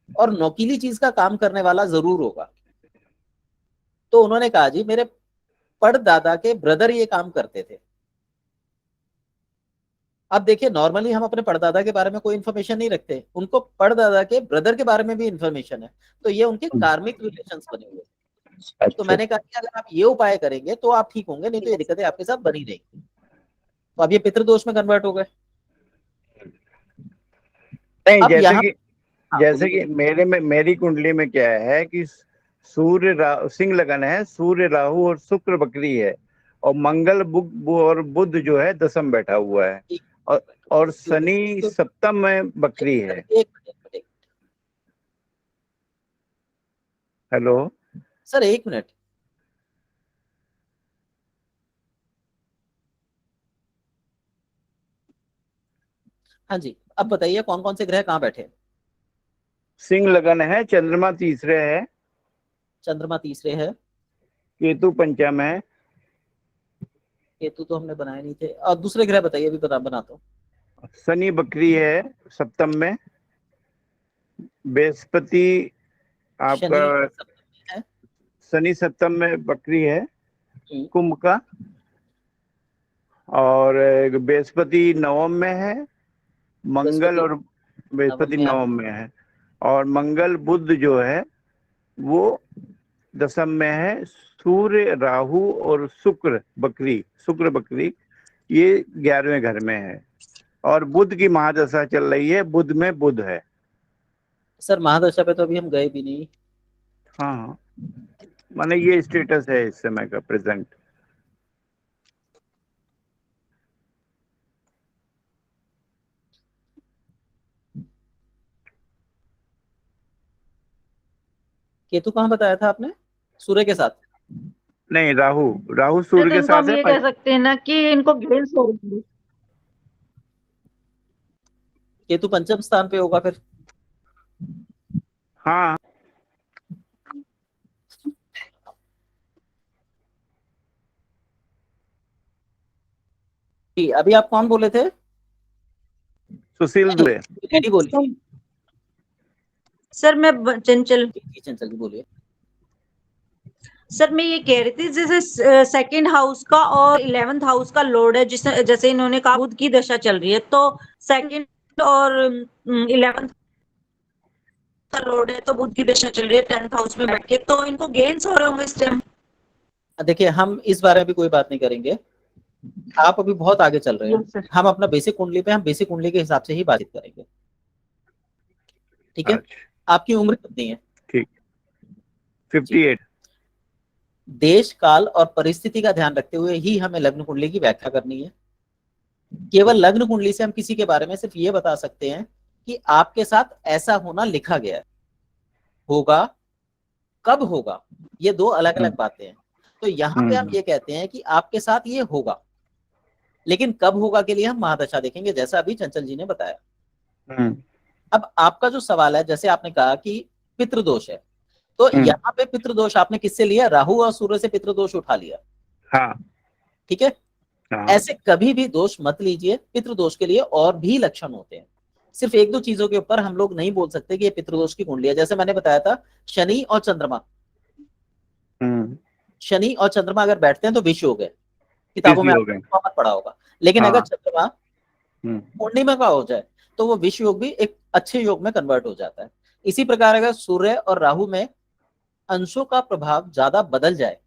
और नोकीली चीज का काम करने वाला जरूर होगा। तो उन्होंने कहा जी मेरे पड़दादा के ब्रदर ये काम करते थे। अब देखिए नॉर्मली हम अपने पड़दादा के बारे में कोई इन्फॉर्मेशन नहीं रखते, उनको पड़दादा के ब्रदर के बारे में भी इन्फॉर्मेशन है, तो ये उनके कार्मिक रिलेशंस बने हुए। अच्छा। तो मैंने कहा कि अगर आप ये उपाय करेंगे तो आप ठीक होंगे, नहीं तो ये दिक्कतें आपके साथ बनी रहेंगी। तो अब ये पितृदोष में कन्वर्ट हो गए। नहीं, जैसे कि मेरी कुंडली में क्या है कि सूर्य सिंह लगन है, सूर्य राहु और शुक्र बकरी है, और मंगल और बुध जो है दशम बैठा हुआ है, और शनि सप्तम में बकरी है। Hello sir 1 minute. हाँ जी, अब बताइए कौन कौन से ग्रह कहाँ बैठे? सिंह लगन है, चंद्रमा तीसरे है, चंद्रमा तीसरे है, केतु पंचम है, केतु तो हमने बनाए नहीं थे। और दूसरे ग्रह बताइए, अभी बनाता हूँ। शनि बकरी है सप्तम में, बृहस्पति आपका शनि सप्तम में है। शनि सप्तम में बकरी है हम्म, कुंभ का, और बृहस्पति नवम में है, मंगल और बृहस्पति नवम में नवम में है, और मंगल बुध जो है वो दशम में है, सूर्य राहु और शुक्र बकरी ये 11वें घर में है, और बुध की महादशा चल रही है, बुध में बुध है। सर महादशा पे तो अभी हम गए भी नहीं। हाँ, माने ये स्टेटस है इस समय का प्रेजेंट। केतु कहाँ बताया था आपने? सूर्य के साथ? नहीं, राहु तो सूर्य के इनको साथ हम है ये कह सकते हैं ना कि इनको गेंस हो रही है। केतु पंचम स्थान पे होगा फिर। हाँ, जी, अभी आप कौन बोले थे? सुशील दुबे। लेडी बोलिए। सर मैं चंचल। जी, चंचल जी बोलिए। सर मैं ये कह रही थी जैसे सेकंड हाउस का और 11th हाउस का लॉर्ड है, जिसे जैसे इन्होंने कहा बुध की दशा चल रही है, तो सेकंड और 11th का लॉर्ड है तो बुध की दशा चल रही है 10th हाउस में बैठ के, तो इनको गेन्स हो रहे होंगे इस टाइम। देखिए, हम इस बारे में भी कोई बात नहीं करेंगे, आप अभी बहुत आगे चल रहे हैं। हम अपना बेसिक कुंडली पे, हम बेसिक कुंडली के हिसाब से ही बातचीत करेंगे, ठीक है? अच्छा, आपकी उम्र कितनी है? ठीक, 58। देश काल और परिस्थिति का ध्यान रखते हुए ही हमें लग्न कुंडली की व्याख्या करनी है। केवल लग्न कुंडली से हम किसी के बारे में सिर्फ ये बता सकते हैं कि आपके साथ ऐसा होना लिखा गया है। होगा, कब होगा, ये दो अलग अलग बातें हैं। तो यहाँ पे हम ये कहते हैं कि आपके साथ ये होगा, लेकिन कब होगा के लिए हम महादशा देखेंगे, जैसा अभी चंचल जी ने बताया। अब आपका जो सवाल है, जैसे आपने कहा कि पितृदोष है, तो यहाँ पे पितृदोष आपने किससे लिया? राहु और सूर्य से पितृदोष उठा लिया। हाँ, ठीक है। हाँ। ऐसे कभी भी दोष मत लीजिए। पितृदोष के लिए और भी लक्षण होते हैं, सिर्फ एक दो चीजों के ऊपर हम लोग नहीं बोल सकते कि ये पितृदोष की कुंडली है। जैसे मैंने बताया था, शनि और चंद्रमा, शनि और चंद्रमा अगर बैठते हैं तो विष योग है। किताबों में आपको मत पढ़ा होगा, लेकिन अगर चंद्रमा पूर्णिमा का हो जाए तो वो विष योग भी एक अच्छे योग में कन्वर्ट हो जाता है। इसी प्रकार अगर सूर्य और राहु में अंशों का प्रभाव ज्यादा बदल जाए,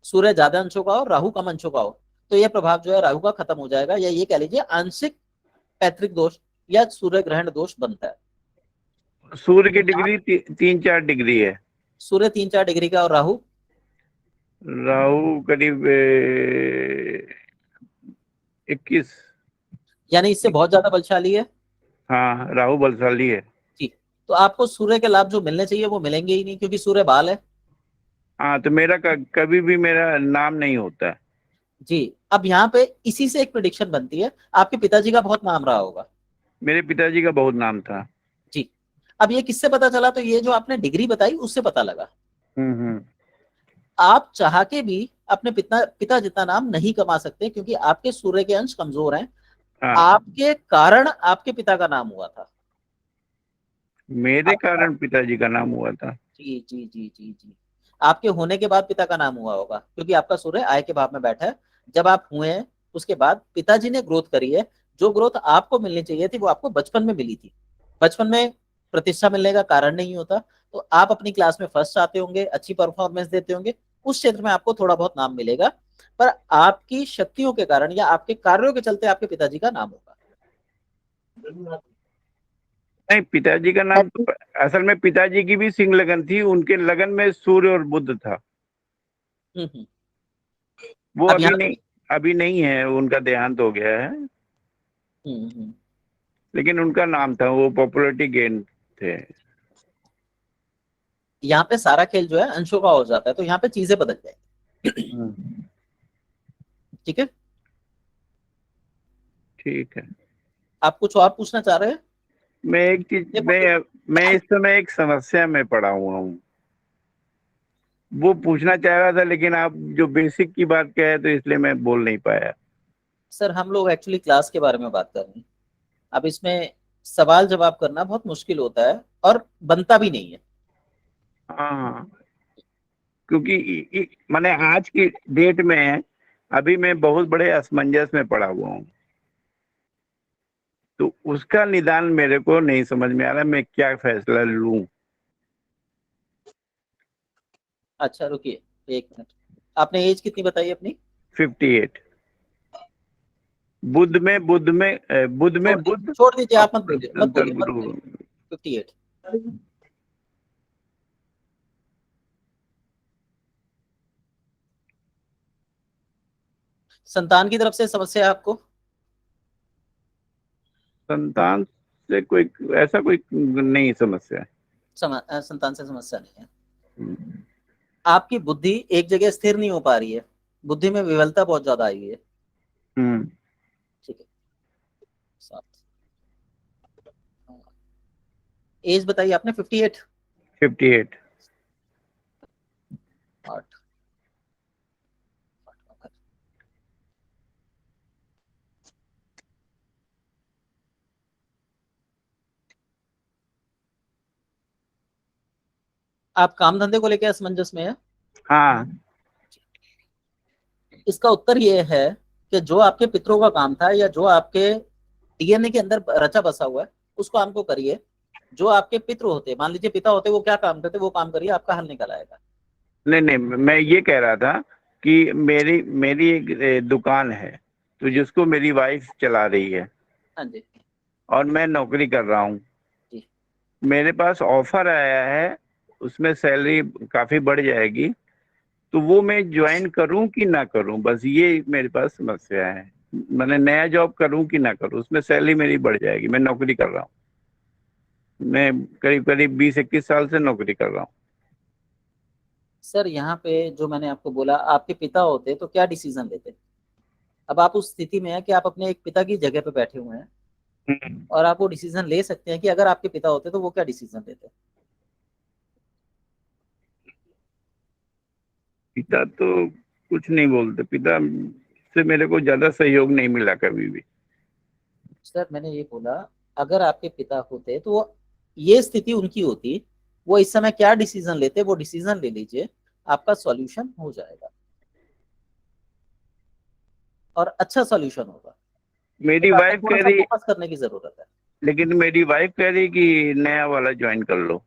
सूर्य ज्यादा अंशों का हो, राहु कम अंशों का हो, तो यह प्रभाव जो है राहु का खत्म हो जाएगा, या ये कह लीजिए आंशिक पैतृक दोष या सूर्य ग्रहण दोष बनता है। सूर्य की डिग्री 3-4 डिग्री है। सूर्य 3-4 डिग्री का, और राहु करीब 21, यानी इससे बहुत ज्यादा बलशाली है। हाँ, राहु बलशाली है जी, तो आपको सूर्य के लाभ जो मिलने चाहिए वो मिलेंगे ही नहीं, क्योंकि सूर्य बाल है। हाँ, तो मेरा कभी भी मेरा नाम नहीं होता है। जी, अब यहाँ पे इसी से एक प्रेडिक्शन बनती है। आपके पिताजी का बहुत नाम रहा होगा। मेरे पिताजी का बहुत नाम था। जी, अब ये किससे पता चला? तो ये जो आपने डिग्री बताई उससे पता लगा। आप चाह के भी अपने पिता जितना नाम नहीं कमा सकते, क्योंकि आपके सूर्य के अंश कमजोर हैं। आपके कारण आपके पिता का नाम हुआ था। मेरे कारण पिताजी का नाम हुआ था। जी जी जी जी जी, आपके होने के बाद पिता का नाम हुआ होगा, क्योंकि आपका सूर्य आय के भाव में बैठा है। जब आप हुए हैं उसके बाद पिताजी ने ग्रोथ करी है। जो ग्रोथ आपको मिलनी चाहिए थी वो आपको बचपन में मिली थी। बचपन में प्रतिष्ठा मिलने का कारण नहीं होता, तो आप अपनी क्लास में फर्स्ट आते होंगे, अच्छी परफॉर्मेंस देते होंगे, उस क्षेत्र में आपको थोड़ा बहुत नाम मिलेगा, पर आपकी शक्तियों के कारण या आपके कार्यों के चलते आपके पिताजी का नाम होगा। नहीं, पिताजी का नाम तो असल में पिताजी की भी सिंह लगन थी, उनके लगन में सूर्य और बुध था। वो अभी नहीं है, उनका देहांत हो गया है। लेकिन उनका नाम था, वो पॉपुलरिटी गेन थे। यहाँ पे सारा खेल जो है अंशों का हो जाता है, तो यहाँ पे चीजें बदल जाएंगी। ठीक है, ठीक है। आप कुछ और पूछना चाह रहे हैं? मैं एक चीज, मैं इस समय एक समस्या में पड़ा हुआ हूँ। वो पूछना चाह रहा था, लेकिन आप जो बेसिक की बात कहे तो इसलिए मैं बोल नहीं पाया। सर हम लोग एक्चुअली क्लास के बारे में बात कर रहे हैं। अब इसमें सवाल जवाब करना बहुत मुश्किल होता है और बनता भी नहीं है। हाँ, क्योंकि माने आज की डेट में अभी मैं बहुत बड़े असमंजस में पड़ा हुआ हूँ, तो उसका निदान मेरे को नहीं समझ में आ रहा, मैं क्या फैसला लूं। अच्छा रुकिए 1 मिनट, आपने एज कितनी बताई अपनी? 58। बुद्ध में बुद्ध छोड़ दीजिए, आप मत बोलिए, मत अंतर बोलिए, मत गुरु। बोलिए। 58। संतान की तरफ से समस्या है आपको? संतान से कोई ऐसा कोई नहीं समस्या है। संतान से समस्या नहीं है। आपकी बुद्धि एक जगह स्थिर नहीं हो पा रही है, बुद्धि में विफलता बहुत ज्यादा आई है। ठीक है। 7। एज बताइए आपने? 58। 58। 8। आप काम धंधे को लेकर असमंजस में है? हाँ, इसका उत्तर ये है कि जो आपके पितरों का काम था या जो आपके डीएनए के अंदर रचा बसा हुआ है उसको आपको करिए। जो आपके पितृ होते, मान लीजिए पिता होते, वो क्या काम करते वो काम करिए, आपका हल निकल आएगा। नहीं, मैं ये कह रहा था कि मेरी मेरी एक दुकान है, तो जिसको मेरी वाइफ चला रही है, हाँ जी। और मैं नौकरी कर रहा हूँ। जी। मेरे पास ऑफर आया है, उसमें सैलरी काफी बढ़ जाएगी, तो वो मैं ज्वाइन करूं कि ना करूं, बस ये मेरे पास समस्या है। मैंने नया जॉब करूं कि ना करूं, उसमें सैलरी मेरी बढ़ जाएगी। मैं नौकरी कर रहा हूँ, मैं करीब करीब 20-21 साल से नौकरी कर रहा हूँ। सर यहाँ पे जो मैंने आपको बोला, आपके पिता होते तो क्या डिसीजन लेते? अब आप उस स्थिति में है कि आप अपने एक पिता की जगह पे बैठे हुए हैं और आप वो डिसीजन ले सकते हैं कि अगर आपके पिता होते तो वो क्या डिसीजन लेते। पिता तो कुछ नहीं बोलते, पिता से मेरे को ज्यादा सहयोग नहीं मिला कभी भी। सर मैंने ये बोला, अगर आपके पिता होते तो वो ये स्थिति उनकी होती, वो इस समय क्या डिसीजन लेते, वो डिसीजन ले लीजिए, आपका सॉल्यूशन हो जाएगा और अच्छा सॉल्यूशन होगा। मेरी बस आपको वाइफ थोड़ा कह सा रही, फोकस करने की जरूरत है। लेकिन मेरी वाइफ कह रही कि नया वाला ज्वाइन कर लो।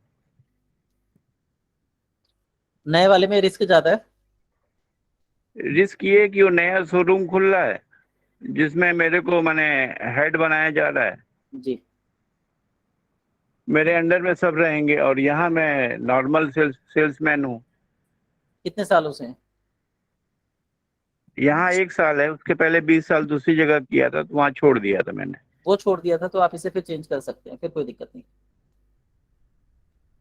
नए वाले में रिस्क ज्यादा है। रिस्क ये कि वो नया शोरूम खुल रहा है, जिसमें मेरे को माने हेड बनाया जा रहा है। जी। मेरे अंडर में सब रहेंगे, और यहाँ मैं नॉर्मल सेल्समैन हूँ। कितने सालों से हैं? यहाँ 1 साल है, उसके पहले 20 साल दूसरी जगह किया था, तो वहाँ छोड़ दिया था मैंने। वो छोड़ दिया था तो आप इसे फिर चेंज कर सकते हैं, फिर कोई दिक्कत नहीं।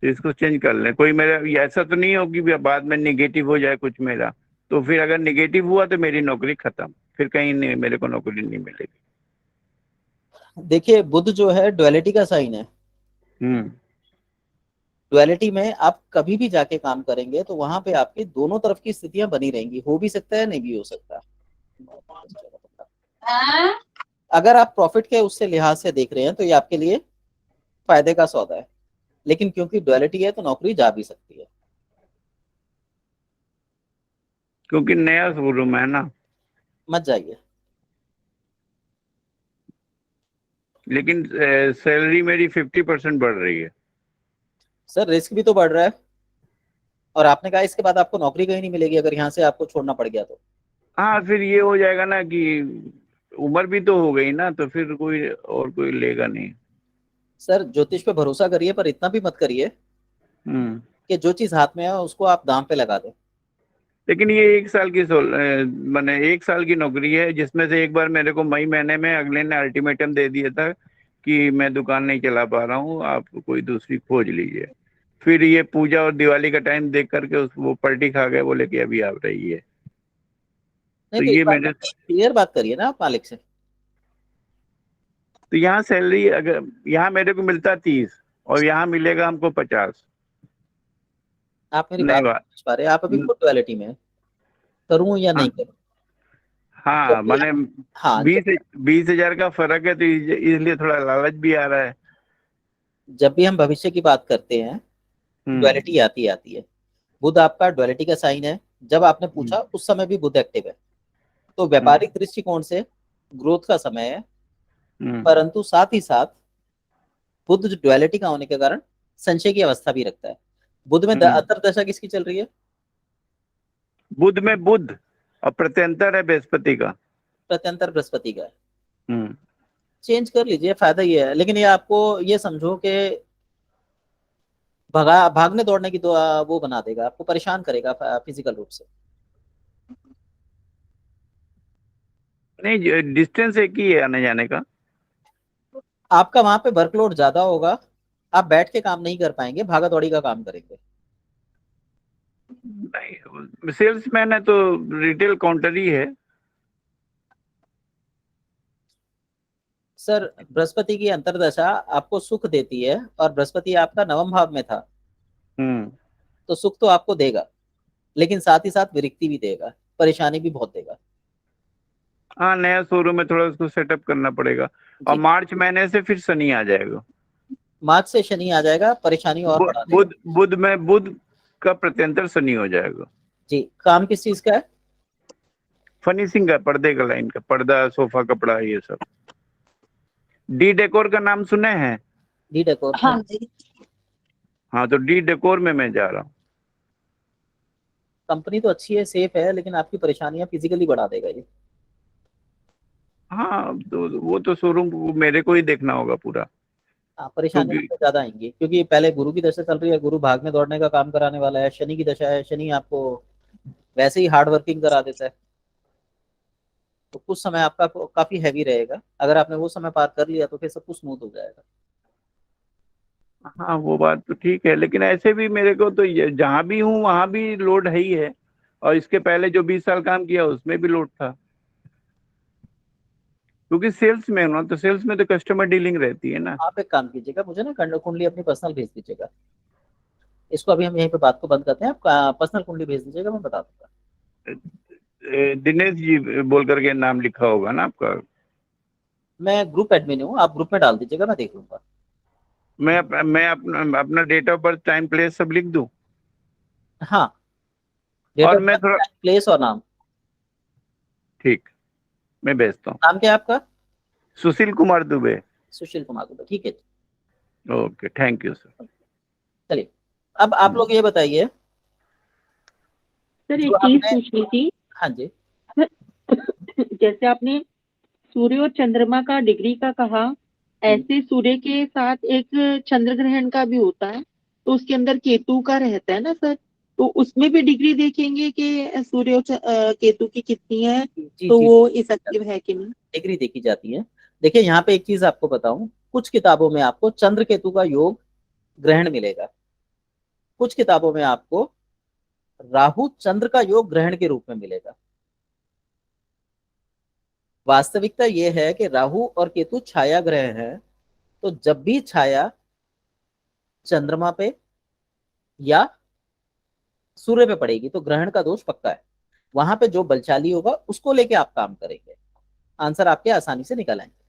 तो इसको चेंज कर लें। कोई मेरा ऐसा तो नहीं हो कि बाद में निगेटिव हो जाए कुछ मेरा, तो फिर अगर निगेटिव हुआ तो मेरी नौकरी खत्म, फिर कहीं नहीं, मेरे को नौकरी नहीं मिलेगी। देखिए बुध जो है डुअलिटी का साइन है। डुअलिटी में आप कभी भी जाके काम करेंगे तो वहां पे आपकी दोनों तरफ की स्थितियां बनी रहेंगी, हो भी सकता है नहीं भी हो सकता। अगर आप प्रॉफिट के उससे लिहाज से देख रहे हैं तो ये आपके लिए फायदे का सौदा है, लेकिन क्योंकि डुअलिटी है तो नौकरी जा भी सकती है। क्योंकि नया शोरूम है ना। मत जाइए। लेकिन सैलरी मेरी 50% बढ़ रही है। सर रिस्क भी तो बढ़ रहा है, और आपने कहा इसके बाद आपको नौकरी कहीं नहीं मिलेगी अगर यहाँ से आपको छोड़ना पड़ गया तो। हाँ, फिर ये हो जाएगा ना कि उम्र भी तो हो गई ना, तो फिर कोई और कोई लेगा नहीं। सर ज्योतिष पे भरोसा करिए, पर इतना भी मत करिए कि जो चीज हाथ में है उसको आप दांव पे लगा दें। लेकिन ये 1 साल की मैंने 1 साल की नौकरी है, जिसमें से एक बार मेरे को मई महीने में अगले ने अल्टीमेटम दे दिया था कि मैं दुकान नहीं चला पा रहा हूँ, आप कोई दूसरी खोज लीजिए। फिर ये पूजा और दिवाली का टाइम देख करके वो पलटी खा गए, बोले कि अभी आप रही है। नहीं तो तो इस ये बार मेरे, क्लियर बात करिए ना आप मालिक से। तो यहाँ सैलरी अगर यहाँ मेरे को मिलता 30 और यहाँ मिलेगा हमको 50। आप मेरी नहीं बात नहीं बात समझ पा रहे, आप अभी खुद डुअलिटी में हैं। करूं या नहीं करूं? हाँ जब भी मैंने हाँ, 20,000 का फर्क है तो इसलिए थोड़ा लालच भी आ रहा है। जब भी हम भविष्य की बात करते हैं डुअलिटी आती है। बुध आपका डुअलिटी का साइन है। जब आपने पूछा उस समय भी बुध एक्टिव है, तो व्यापारिक दृष्टिकोण से ग्रोथ का समय है, परंतु साथ ही साथ बुध जो डुअलिटी का होने के कारण संशय की अवस्था भी रखता है। बुध में अंतर्दशा किसकी चल रही है? बुध में बुध और प्रत्यंतर है बृहस्पति का। प्रत्यंतर बृहस्पति का है। चेंज कर लीजिए, फायदा ये है, लेकिन ये आपको ये समझो कि भागने दौड़ने की तो वो बना देगा, आपको परेशान करेगा फिजिकल रूप से। नहीं डिस्टेंस एक ही है आने जाने का। आपका वहां पे वर्कलोड ज्यादा होगा, आप बैठ के काम नहीं कर पाएंगे, भागा दौड़ी का काम करेंगे। नहीं सेल्समैन है तो रिटेल काउंटर ही है। सर बृहस्पति की अंतर्दशा आपको सुख देती है, और बृहस्पति आपका नवम भाव में था, तो सुख तो आपको देगा, लेकिन साथ ही साथ विरक्ति भी देगा, परेशानी भी बहुत देगा। हाँ नया शोरूम में थोड़ा उसको सेटअप करना पड़ेगा। और मार्च महीने से फिर शनि आ जाएगा। मार्च से शनि आ जाएगा, परेशानी और बढ़ा देगा। बुध में बुध का प्रत्यंतर शनि हो जाएगा। जी, काम किस चीज का है? फर्निशिंग का, पर्दे का, लाइन का, पर्दा, सोफा, कपड़ा, ये सब। डी डेकोर का नाम सुने हैं? डी डेकोर, हाँ जी। हाँ तो डी डेकोर में मैं जा रहा हूँ। कंपनी तो अच्छी है, सेफ है, लेकिन आपकी परेशानियां फिजिकली बढ़ा देगा ये। हाँ तो वो तो शोरूम मेरे को ही देखना होगा पूरा। परेशानियां तो ज्यादा आएंगी, क्योंकि पहले गुरु की दशा चल रही है, गुरु भागने दौड़ने का काम कराने वाला है। शनि की दशा है, शनि आपको वैसे ही हार्ड वर्किंग करा देता है, तो कुछ समय आपका काफी हैवी रहेगा। अगर आपने वो समय पार कर लिया तो फिर सब कुछ स्मूथ हो जाएगा। हाँ वो बात तो ठीक है, लेकिन ऐसे भी मेरे को तो जहां भी हूँ वहां भी लोड है ही है, और इसके पहले जो 20 साल काम किया उसमें भी लोड था, क्योंकि सेल्स में ना, तो सेल्स में तो कस्टमर डीलिंग रहती है ना। आप एक काम कीजिएगा, मुझे ना कुंडली अपनी पर्सनल भेज दीजिएगा। इसको अभी हम यहीं पे बात को बंद करते हैं, आप पर्सनल कुंडली भेज दीजिएगा, मैं बता दूंगा। दिनेश जी बोल करके नाम लिखा होगा ना आपका? मैं ग्रुप एडमिन हूँ, आप ग्रुप में डाल दीजिएगा, मैं देख लूंगा। मैं अपना date of birth, time, place सब लिख दूं? हाँ, डेट और ऑफ मैं बर्थ, थोड़ा प्लेस और नाम। ठीक, मैं भेजता हूँ। नाम क्या है आपका? सुशील कुमार दुबे। सुशील कुमार दुबे, ठीक है। Okay, thank you sir. चलिए, अब आप लोग ये बताइए सर एक जो चीज आपने- पूछनी थी। हाँ जी। जैसे आपने सूर्य और चंद्रमा का डिग्री का कहा, ऐसे सूर्य के साथ एक चंद्र ग्रहण का भी होता है, तो उसके अंदर केतु का रहता है ना सर, तो उसमें भी डिग्री देखेंगे कि सूर्य और केतु की कितनी है, तो वो इफेक्टिव है कि नहीं? डिग्री देखी जाती है। देखिए यहाँ पे एक चीज आपको बताऊं, कुछ किताबों में आपको चंद्र केतु का योग ग्रहण मिलेगा, कुछ किताबों में आपको राहु चंद्र का योग ग्रहण के रूप में मिलेगा। वास्तविकता यह है कि राहु और केतु छाया ग्रह हैं, तो जब भी छाया चंद्रमा पे या सूर्य पे पड़ेगी तो ग्रहण का दोष पक्का है। वहां पे जो बलशाली होगा उसको लेके आप काम करेंगे, आंसर आपके आसानी से निकल आएंगे।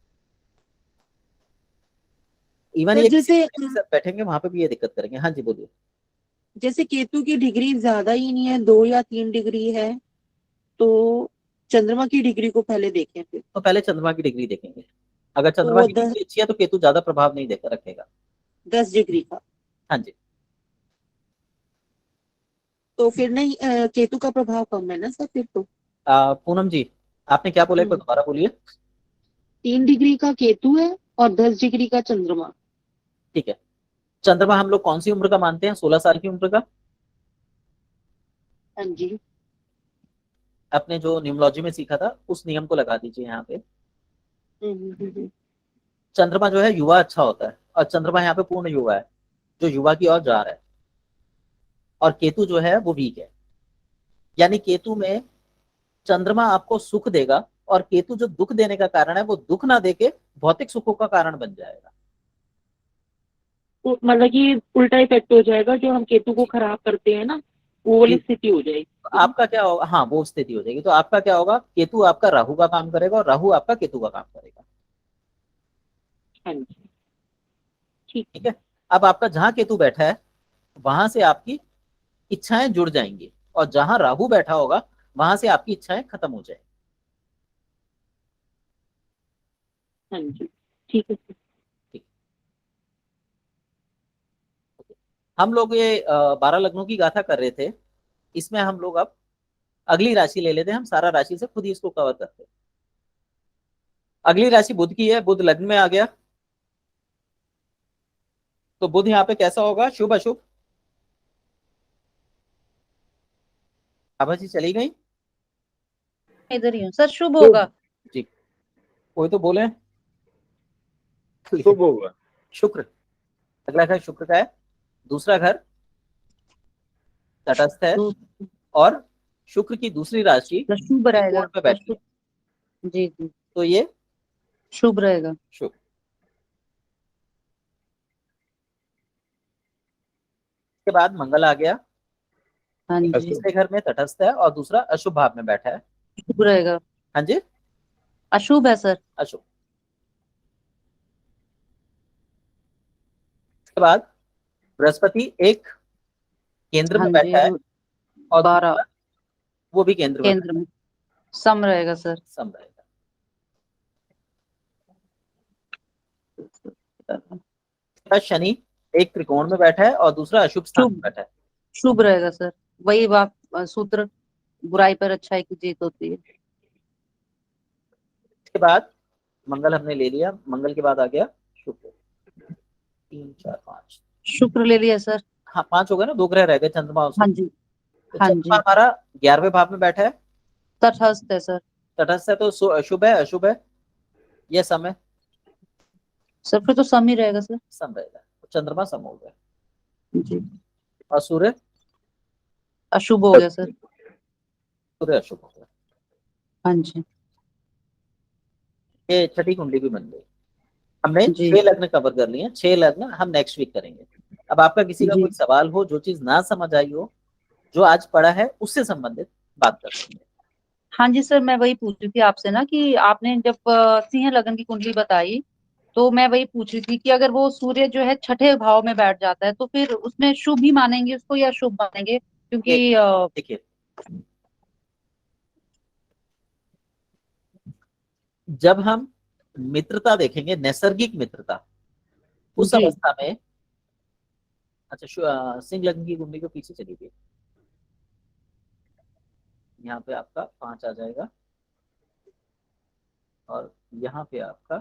इवन ये जैसे बैठेंगे वहां पे भी ये दिक्कत करेंगे। हाँ जी बोलिए। जैसे केतु की डिग्री ज्यादा ही नहीं है, 2 या 3 डिग्री है, तो चंद्रमा की डिग्री को पहले देखें फिर। तो पहले चंद्रमा की डिग्री देखेंगे, अगर चंद्रमा की डिग्री अच्छी है तो केतु ज्यादा प्रभाव नहीं देकर रखेगा। 10 डिग्री का। हाँ जी। तो फिर नहीं, केतु का प्रभाव कम है ना सर फिर तो। पूनम जी आपने क्या बोला, एक बार दोबारा बोलिए। 3 डिग्री का केतु है और 10 डिग्री का चंद्रमा। ठीक है, चंद्रमा हम लोग कौन सी उम्र का मानते हैं? 16 साल की उम्र का। हाँ जी। अपने जो न्यूमोलॉजी में सीखा था उस नियम को लगा दीजिए यहाँ पे। चंद्रमा जो है युवा अच्छा होता है, और चंद्रमा यहाँ पे पूर्ण युवा है, जो युवा की ओर जा रहा है, और केतु जो है वो वीक है। यानी केतु में चंद्रमा आपको सुख देगा, और केतु जो दुख देने का कारण है वो दुख ना देके भौतिक सुखों का कारण बन जाएगा। मतलब कि उल्टा इफेक्ट हो जाएगा, जो हम केतु को खराब करते हैं ना, वो वाली जी। स्थिति हो जाएगी। तो आपका क्या होगा, हाँ वो स्थिति हो जाएगी। तो आपका क्या होगा, केतु आपका राहु का काम करेगा और राहु आपका केतु का काम करेगा। हाँ जी, ठीक। ठीक है। अब आपका जहां केतु बैठा है वहां से आपकी इच्छाएं जुड़ जाएंगी, और जहां राहु बैठा होगा वहां से आपकी इच्छाएं खत्म हो जाएंगी। हाँ जी, ठीक है सर। हम लोग ये 12 लग्नों की गाथा कर रहे थे। इसमें हम लोग अब अगली राशि ले लेते हैं, हम सारा राशि से खुद ही इसको कवर करते हैं। अगली राशि बुध की है, बुध लग्न में आ गया। तो बुध यहाँ पे कैसा होगा, शुभ अशुभ? आभा जी चली गई? इधर ही हूँ सर, शुभ होगा। जी, कोई तो बोले। शुभ होगा। शुक्र, अगला घर शुक्र का है। दूसरा घर तटस्थ है, और शुक्र की दूसरी राशि शुभ रहेगा। त्रिकोण में बैठी है। जी जी, तो ये शुभ रहेगा। शुभ। के बाद मंगल आ गया, हाँ जी, तीसरे घर में तटस्थ है, और दूसरा अशुभ भाव में बैठा है। शुभ रहेगा। हाँ जी, अशुभ है सर। अशुभ। उसके बाद बृहस्पति एक केंद्र हाँ में जी, बैठा है, और 12 दूसरा वो भी केंद्र में केंद्र में सम रहेगा सर। सम रहेगा। शनि एक त्रिकोण में बैठा है, और दूसरा अशुभ स्थान में बैठा है। शुभ रहेगा सर। वही बात, सूत्र, बुराई पर अच्छाई की जीत होती है। इसके बाद मंगल हमने ले लिया, मंगल के बाद आ गया शुक्र। 3 4 5, शुक्र ले लिया सर। हाँ 5 हो गए ना, 2 ग्रह रह गए, चंद्रमा और हाँ सूर्य। जी, तो हाँ चंद्रमा जी, हमारा 11वें भाव में बैठा है, तटस्थ है सर। तटस्थ है। तो शुभ है अशुभ है, यह सम है? सर फिर तो सम ही रहेगा सर। सम रहेगा। तो चंद्रमा सम हो गया, जी, और सूर्य अशुभ हो गया सर। सूर्य अशुभ हो गया। हाँ जी, ये छठी कुंडली भी बन गई। हमने जी 6 लग्न कवर कर लिए, 6 लग्न हम नेक्स्ट वीक करेंगे। अब आपका किसी का जी। कोई सवाल हो, जो चीज ना समझ आई हो, जो आज पढ़ा है उससे संबंधित बात कर सकते हैं। हाँ जी सर, मैं वही पूछ रही थी आपसे ना कि आपने जब सिंह लगन की कुंडली बताई, तो मैं वही पूछ रही थी कि अगर वो सूर्य जो है छठे भाव में बैठ जाता है तो फिर उसमें शुभ ही मानेंगे उसको या शुभ मानेंगे? क्योंकि देखिए, जब हम मित्रता देखेंगे, नैसर्गिक मित्रता, उस जी अवस्था में, अच्छा सिंह लग्न की कुंडली को पीछे चली गई, यहाँ पे आपका 5 आ जाएगा, और यहाँ पे आपका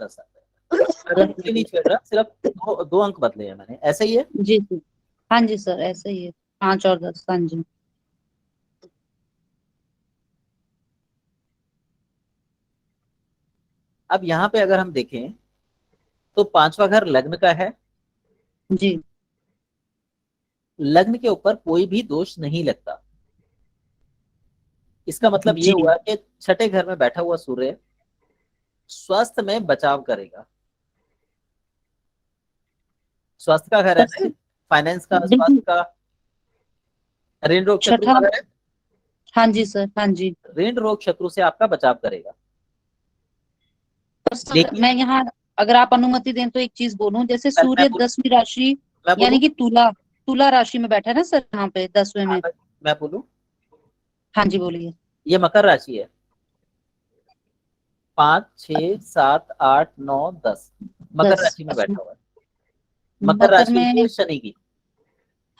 10 आ जाएगा। नहीं छेड़ रहा, सिर्फ 2 अंक बदले हैं मैंने, ऐसा ही है। जी जी, हाँ जी सर, ऐसा ही है। 5 और 10, हाँ जी। अब यहाँ पे अगर हम देखें तो 5वां घर लग्न का है। जी लग्न के ऊपर कोई भी दोष नहीं लगता। इसका मतलब ये जी, हुआ कि छठे घर में बैठा हुआ सूर्य स्वास्थ्य में बचाव करेगा। स्वास्थ्य का घर है ना, फाइनेंस का, बिल्कुल। स्वास्थ्य का, ऋण रोग शत्रु छठा, का घर है। हाँ जी सर, हाँ जी। ऋण रोग शत्रु से आपका बचाव करेगा। पर सर लेकिन मैं यहाँ, अगर आप अनुमति दें तो एक चीज बोलूं, जैसे मैं सूर्य बोलूं 10वीं राशि मैं यानी बोलूं कि तुला, तुला राशि में बैठा है ना सर, यहाँ पे 10वें में। मैं बोलूं, हाँ जी बोलिए। ये मकर राशि है। 5 6 7 8 9 10 मकर 10, राशि में अच्छा। बैठा हुआ है। मकर मकर राशि में, होती है शनि की।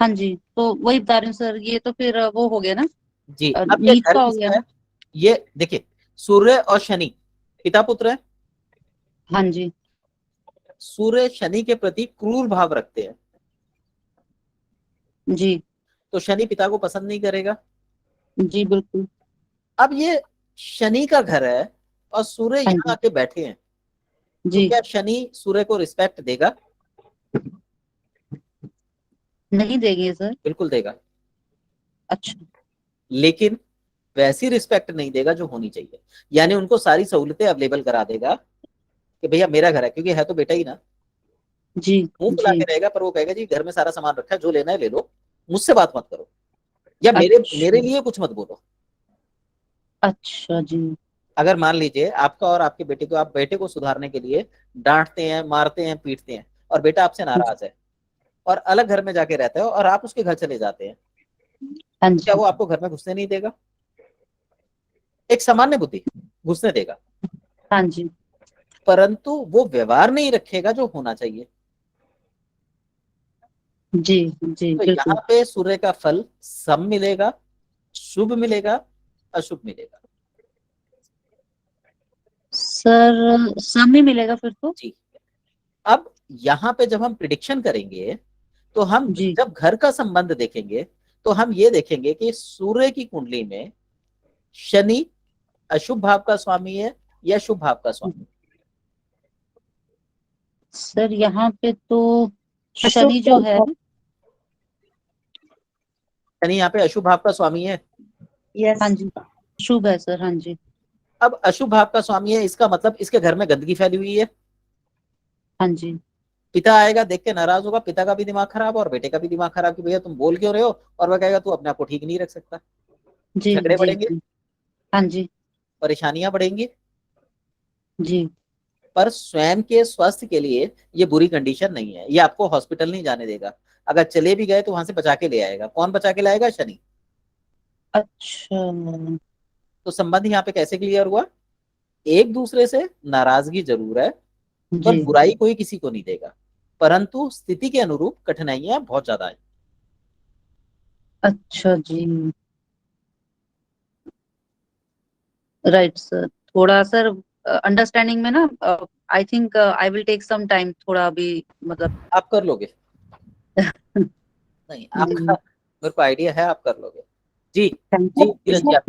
हाँ जी, तो वही बता रही हूँ सर, ये तो फिर वो हो गया ना, जी, अब ये नीच घर का हो गया किसका ना। है? ये देखिए, सूर्य और शनि पिता पुत्र है। हाँ जी, सूर्य शनि के प्रति क्रूर भाव रखते हैं, जी तो शनि पिता को पसंद नहीं करेगा। जी बिल्कुल। अब ये शनि का घर है और सूर्य हाँ यहाँ जी, आके बैठे हैं, तो जी क्या शनि सूर्य को रिस्पेक्ट देगा? नहीं देंगे सर। बिल्कुल देगा, अच्छा, लेकिन वैसी रिस्पेक्ट नहीं देगा जो होनी चाहिए। यानी उनको सारी सहूलतें अवेलेबल करा देगा कि भैया मेरा घर है, क्योंकि है तो बेटा ही ना। जी मुंह फुला जी। के रहेगा, पर वो कहेगा जी घर में सारा सामान रखा है, जो लेना है ले लो, मुझसे बात मत करो, या मेरे अच्छा लिए कुछ मत बोलो। अच्छा जी। अगर मान लीजिए आपका और आपके बेटे को, आप बेटे को सुधारने के लिए डांटते हैं, मारते हैं, पीटते हैं, और बेटा आपसे नाराज है और अलग घर में जाके रहता है और आप उसके घर चले जाते हैं, हाँ क्या जी वो आपको घर में घुसने नहीं देगा? एक सामान्य बुद्धि, घुसने देगा, हाँ जी परंतु वो व्यवहार नहीं रखेगा जो होना चाहिए। जी जी तो बिल्कुल। यहाँ पे सूर्य का फल सम मिलेगा, शुभ मिलेगा, अशुभ मिलेगा। सर सम ही मिलेगा फिर तो। जी। अब यहाँ पे जब हम प्रिडिक्शन करेंगे, तो हम जी जब घर का संबंध देखेंगे, तो हम ये देखेंगे कि सूर्य की कुंडली में शनि अशुभ भाव का स्वामी है या शुभ भाव का स्वामी? सर यहाँ पे तो शनि जो है, शनि यहाँ पे अशुभ भाव का स्वामी है। हाँ जी शुभ है सर, हाँ जी अब अशुभ भाव का स्वामी है, इसका मतलब इसके घर में गंदगी फैली हुई है। हाँ जी पिता आएगा, देख के नाराज होगा, पिता का भी दिमाग खराब और बेटे का भी दिमाग खराब कि भैया तुम बोल क्यों रहे हो, और वह कहेगा तू अपने आप को ठीक नहीं रख सकता। जी झगड़े जी बढ़ेंगे, जी हाँ जी परेशानियां बढ़ेंगी, जी पर स्वयं के स्वास्थ्य के लिए ये बुरी कंडीशन नहीं है। ये आपको हॉस्पिटल नहीं जाने देगा, अगर चले भी गए तो वहां से बचा के ले आएगा। कौन बचा के लाएगा? शनि। अच्छा तो संबंध यहाँ पे कैसे क्लियर हुआ? एक दूसरे से नाराजगी जरूर है, पर जी बुराई कोई किसी को नहीं देगा, परंतु स्थिति के अनुरूप कठिनाइयां बहुत ज्यादा है। अच्छा जी राइट सर। थोड़ा सर अंडरस्टैंडिंग में ना, I think I will take some time, थोड़ा अभी मतलब आप कर लोगे, नहीं आपका जी मेरे को आइडिया है, आप कर लोगे। जी थैंक जी किरण जी, आप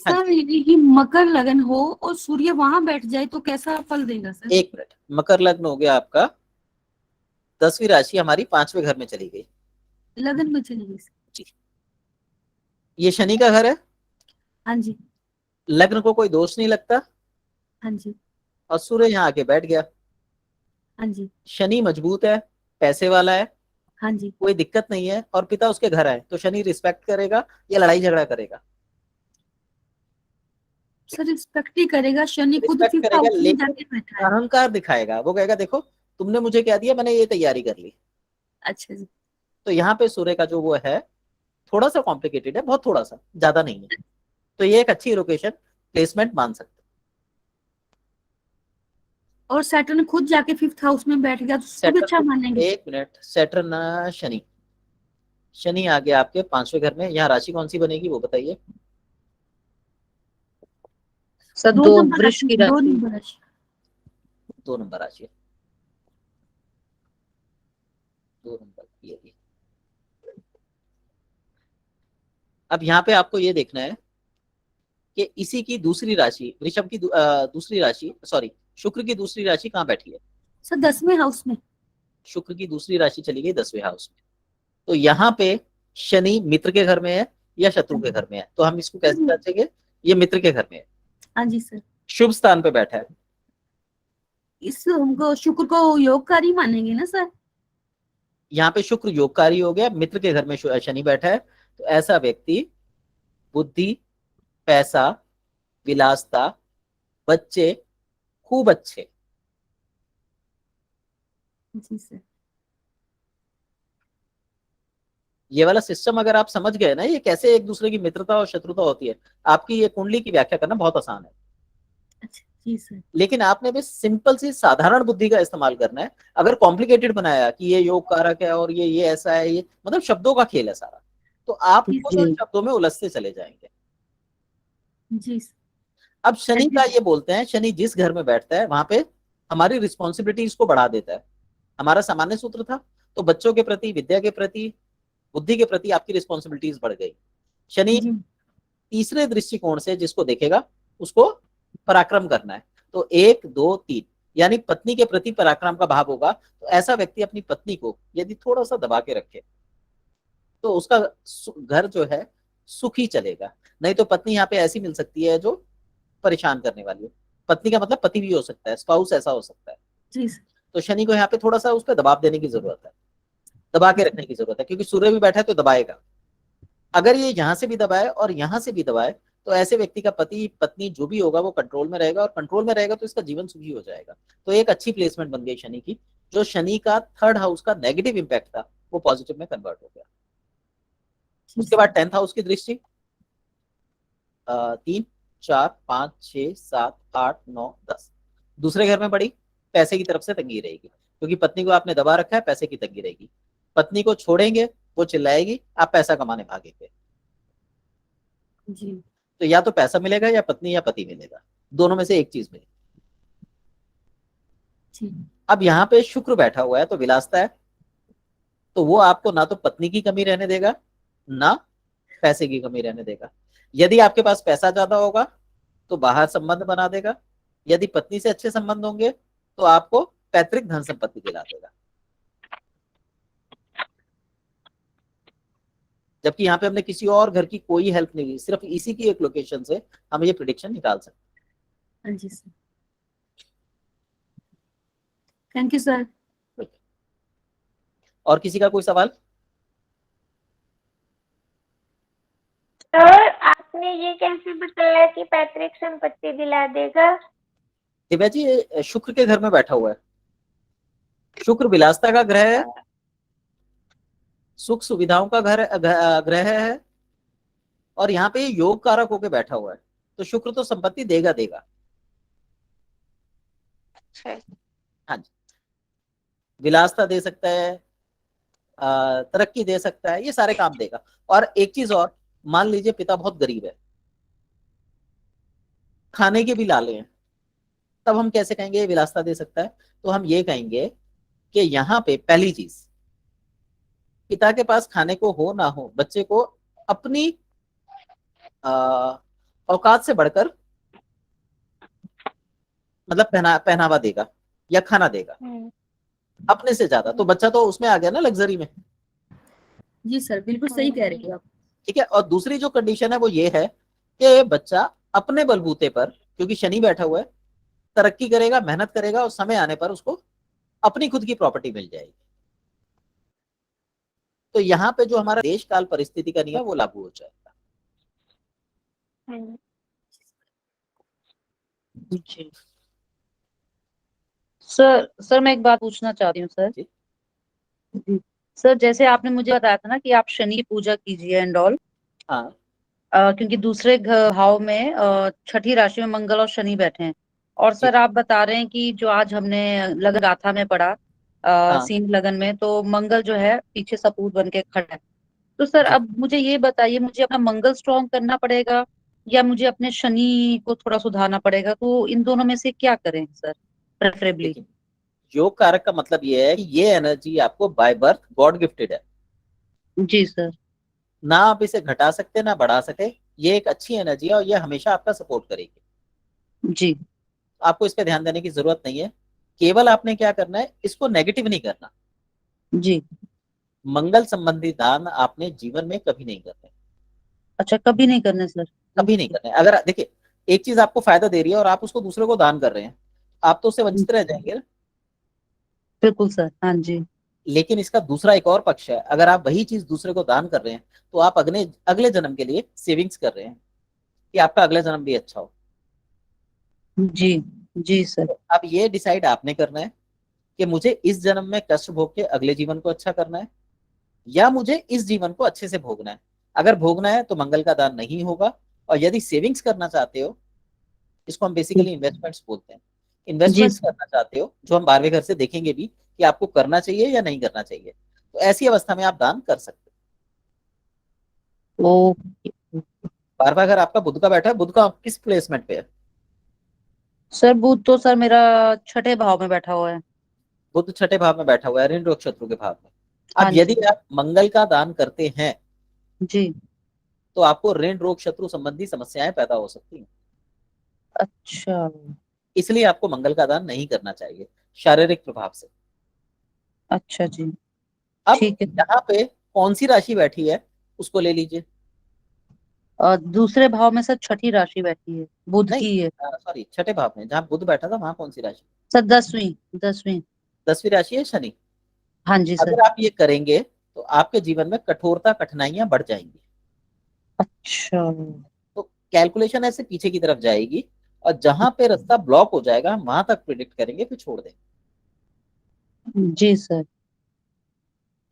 हाँ सर ये मकर लगन हो और सूर्य वहां बैठ जाए तो कैसा फल देगा सर? एक मिनट, मकर लग्न हो गया आपका, 10वीं राशि हमारी 5वें घर में चली गई। लगन में चली गई सर। जी, ये शनि का घर है, हाँ जी लग्न को कोई दोष नहीं लगता, हाँ जी और सूर्य यहाँ आके बैठ गया। हाँ जी शनि मजबूत है, पैसे वाला है, हाँ जी। कोई दिक्कत नहीं है, और पिता उसके घर आए तो शनि रिस्पेक्ट करेगा या लड़ाई झगड़ा करेगा? सर रिस्पेक्ट ही करेगा, शनि खुद रिस्पेक्ट 5th करेगा, हाउस में लेकिन जाके बैठा है। अहंकार दिखाएगा। वो कहेगा देखो तुमने मुझे क्या दिया, मैंने ये तैयारी कर ली। अच्छा जी। तो यहाँ पे सूर्य का जो वो है थोड़ा सा कॉम्प्लिकेटेड है, बहुत थोड़ा सा, ज्यादा नहीं है। तो ये एक अच्छी लोकेशन प्लेसमेंट मान सकते और सैटर्न खुद जाके 5th हाउस में बैठ गया तो उसको भी अच्छा मानेंगे। एक मिनट, सैटर्न शनि, शनि आ गया आपके 5वें घर में। यहाँ राशि कौन सी बनेगी वो बताइए? सर दो दो नंबर वृष राशि, की 2 राशि। नंबर राशि। 2 नंबर राशि, 2 नंबर ये भी। अब यहाँ पे आपको ये देखना है कि इसी की दूसरी राशि, वृषभ की दूसरी राशि, सॉरी शुक्र की दूसरी राशि कहाँ बैठी है? सर 10वें हाउस में। शुक्र की दूसरी राशि चली गई 10वें हाउस में। तो यहाँ पे शनि मित्र के घर में है या शत्रु के घर में है? तो हम इसको कैसे जांचेंगे? ये मित्र के घर में है, हाँ जी सर। शुभ स्थान पे बैठा है। इस हमको शुक्र को योगकारी मानेंगे ना सर? यहाँ पे शुक्र योगकारी हो गया, मित्र के घर में शनि बैठा है। तो ऐसा व्यक्ति बुद्धि, पैसा, विलासता, बच्चे खूब अच्छे। जी सर। ये वाला सिस्टम अगर आप समझ गए ना, ये कैसे एक दूसरे की मित्रता और शत्रुता होती है, आपकी ये कुंडली की व्याख्या करना बहुत आसान है। अच्छा जी सर। लेकिन आपने भी सिंपल सी साधारण बुद्धि का इस्तेमाल करना है। अगर कॉम्प्लिकेटेड बनाया कि ये योग कारक है और ये ऐसा है, ये मतलब शब्दों का खेल है सारा, तो आप खुद उन जी शब्दों में उलझते चले जाएंगे। जी सर। अब शनि का ये बोलते हैं, शनि जिस घर में बैठता है वहां पे हमारी रिस्पॉन्सिबिलिटीज को बढ़ा देता है। हमारा सामान्य सूत्र था, तो बच्चों के प्रति, विद्या के प्रति, बुद्धि के प्रति आपकी रिस्पॉन्सिबिलिटीज बढ़ गई। शनि जी तीसरे दृष्टिकोण से जिसको देखेगा उसको पराक्रम करना है। तो 1 2 3 यानी पत्नी के प्रति पराक्रम का भाव होगा। तो ऐसा व्यक्ति अपनी पत्नी को यदि थोड़ा सा दबा के रखे तो उसका घर जो है सुखी चलेगा। नहीं तो पत्नी यहाँ पे ऐसी मिल सकती है जो परेशान करने वाली हो। पत्नी का मतलब पति भी हो सकता है, स्पाउस ऐसा हो सकता है। जी सर। तो शनि को यहाँ पे थोड़ा सा उस पर दबाव देने की जरूरत है, दबा के रखने की जरूरत है, क्योंकि सूर्य भी बैठा है तो दबाएगा। अगर ये यहाँ से भी दबाए और यहाँ से भी दबाए तो ऐसे व्यक्ति का पति पत्नी जो भी होगा वो कंट्रोल में रहेगा, और कंट्रोल में रहेगा तो इसका जीवन सुखी हो जाएगा। तो एक अच्छी प्लेसमेंट बन गई शनि की। जो शनि का थर्ड हाउस का नेगेटिव इंपैक्ट था वो पॉजिटिव में कन्वर्ट हो गया। उसके बाद 10th हाउस की दृष्टि 3, 4, 5, 6, 7, 8, 9, 10 दूसरे घर में पड़ी, पैसे की तरफ से तंगी रहेगी, क्योंकि पत्नी को आपने दबा रखा है, पैसे की तंगी रहेगी। पत्नी को छोड़ेंगे वो चिल्लाएगी, आप पैसा कमाने भागेंगे। जी तो या तो पैसा मिलेगा या पत्नी या पति मिलेगा, दोनों में से एक चीज मिलेगी। जी अब यहाँ पे शुक्र बैठा हुआ है तो विलासता है, तो वो आपको ना तो पत्नी की कमी रहने देगा ना पैसे की कमी रहने देगा। यदि आपके पास पैसा ज्यादा होगा तो बाहर संबंध बना देगा, यदि पत्नी से अच्छे संबंध होंगे तो आपको पैतृक धन संपत्ति दिला देगा। जबकि यहाँ पे हमने किसी और घर की कोई हेल्प नहीं ली, सिर्फ इसी की एक लोकेशन से हम ये प्रिडिक्शन निकाल सकते हाँ जी सर, थैंक यू सर। हैं। और किसी का कोई सवाल? सर आपने ये कैसे बताया कि पैतृक संपत्ति दिला देगा? दिव्या जी ये शुक्र के घर में बैठा हुआ है, शुक्र विलासता का ग्रह है, सुख सुविधाओं का ग्रह है, और यहाँ पे योग कारक होके बैठा हुआ है, तो शुक्र तो संपत्ति देगा देगा। हाँ जी, विलासता दे सकता है, तरक्की दे सकता है, ये सारे काम देगा। और एक चीज और, मान लीजिए पिता बहुत गरीब है, खाने के भी लाले हैं, तब हम कैसे कहेंगे ये विलासता दे सकता है? तो हम ये कहेंगे कि यहाँ पे पहली चीज, पिता के पास खाने को हो ना हो, बच्चे को अपनी औकात से बढ़कर मतलब पहनावा देगा या खाना देगा अपने से ज्यादा, तो बच्चा तो उसमें आ गया ना, लग्जरी में। जी सर, बिल्कुल सही कह रहे हो आप। ठीक है। और दूसरी जो कंडीशन है वो ये है कि बच्चा अपने बलबूते पर, क्योंकि शनि बैठा हुआ है, तरक्की करेगा, मेहनत करेगा, और समय आने पर उसको अपनी खुद की प्रॉपर्टी मिल जाएगी। तो यहाँ पे जो हमारा देश काल परिस्थिति का नियम है वो लागू हो जाएगा। सर मैं एक बात पूछना चाह रही हूँ सर। जी। जी सर, जैसे आपने मुझे बताया था ना कि आप शनि की पूजा कीजिए एंड ऑल, हाँ क्योंकि दूसरे भाव में छठी राशि में मंगल और शनि बैठे हैं। और सर आप बता रहे हैं कि जो आज हमने लगन गाथा में पढ़ा हाँ सीन लगन में, तो मंगल जो है पीछे सपूत बन के खड़ा है। तो सर जी। अब मुझे ये बताइए, मुझे अपना मंगल स्ट्रॉन्ग करना पड़ेगा या मुझे अपने शनि को थोड़ा सुधारना पड़ेगा? तो इन दोनों में से क्या करें सर प्रेफरेबली? देखिए, योग कारक का मतलब ये है कि ये एनर्जी आपको बाय बर्थ गॉड गिफ्टेड है, जी सर। ना आप इसे घटा सकते ना बढ़ा सके। ये एक अच्छी एनर्जी है और ये हमेशा आपका सपोर्ट करेगी। जी आपको इस पे ध्यान देने की जरूरत नहीं है, केवल आपने क्या करना है, इसको नेगेटिव नहीं करना। जी। मंगल संबंधी दान आपने जीवन में कभी नहीं करने, अच्छा, कभी नहीं करने सर? कभी नहीं करने। अगर देखिए एक चीज आपको फायदा दे रही है और आप उसको दूसरे को दान कर रहे हैं, आप तो उससे वंचित रह जाएंगे ना। बिल्कुल सर, हाँ जी। लेकिन इसका दूसरा एक और पक्ष है, अगर आप वही चीज दूसरे को दान कर रहे हैं तो आप अगले जन्म के लिए सेविंग्स कर रहे हैं कि आपका अगला जन्म भी अच्छा हो। जी जी सर। तो अब ये डिसाइड आपने करना है कि मुझे इस जन्म में कष्ट भोग के अगले जीवन को अच्छा करना है या मुझे इस जीवन को अच्छे से भोगना है। अगर भोगना है तो मंगल का दान नहीं होगा, और यदि सेविंग्स करना चाहते हो, इसको हम बेसिकली इन्वेस्टमेंट्स बोलते हैं, इन्वेस्टमेंट्स करना चाहते हो, जो हम 12वें घर से देखेंगे भी कि आपको करना चाहिए या नहीं करना चाहिए, तो ऐसी अवस्था में आप दान कर सकते ओ हो। 12वां घर आपका बुध का बैठा है, बुध का किस प्लेसमेंट पे है? सर बुध तो सर मेरा छठे भाव में बैठा हुआ है। बुध छठे भाव में बैठा हुआ है, ऋण रोग शत्रु के भाव में। अब हाँ यदि जी। आप मंगल का दान करते हैं जी। तो आपको ऋण रोग शत्रु संबंधी समस्याएं पैदा हो सकती हैं, अच्छा इसलिए आपको मंगल का दान नहीं करना चाहिए शारीरिक प्रभाव से। अच्छा जी, अब ठीक है। यहाँ पे कौन सी राशि बैठी है उसको ले लीजिए। दूसरे भाव में सर छठी राशि बैठी है, बुध नहीं की है। सॉरी, छठे भाव में जहाँ बुध बैठा था वहां कौन सी राशि? सर 10वीं 10वीं। 10वीं राशि है शनि। हाँ जी सर। अगर आप ये करेंगे तो आपके जीवन में कठोरता, कठिनाइयां बढ़ जाएंगी। अच्छा। तो कैलकुलेशन ऐसे पीछे की तरफ जाएगी, और जहां पे रास्ता ब्लॉक हो जाएगा हम वहां तक प्रिडिक्ट करेंगे, फिर छोड़ देंगे। जी सर।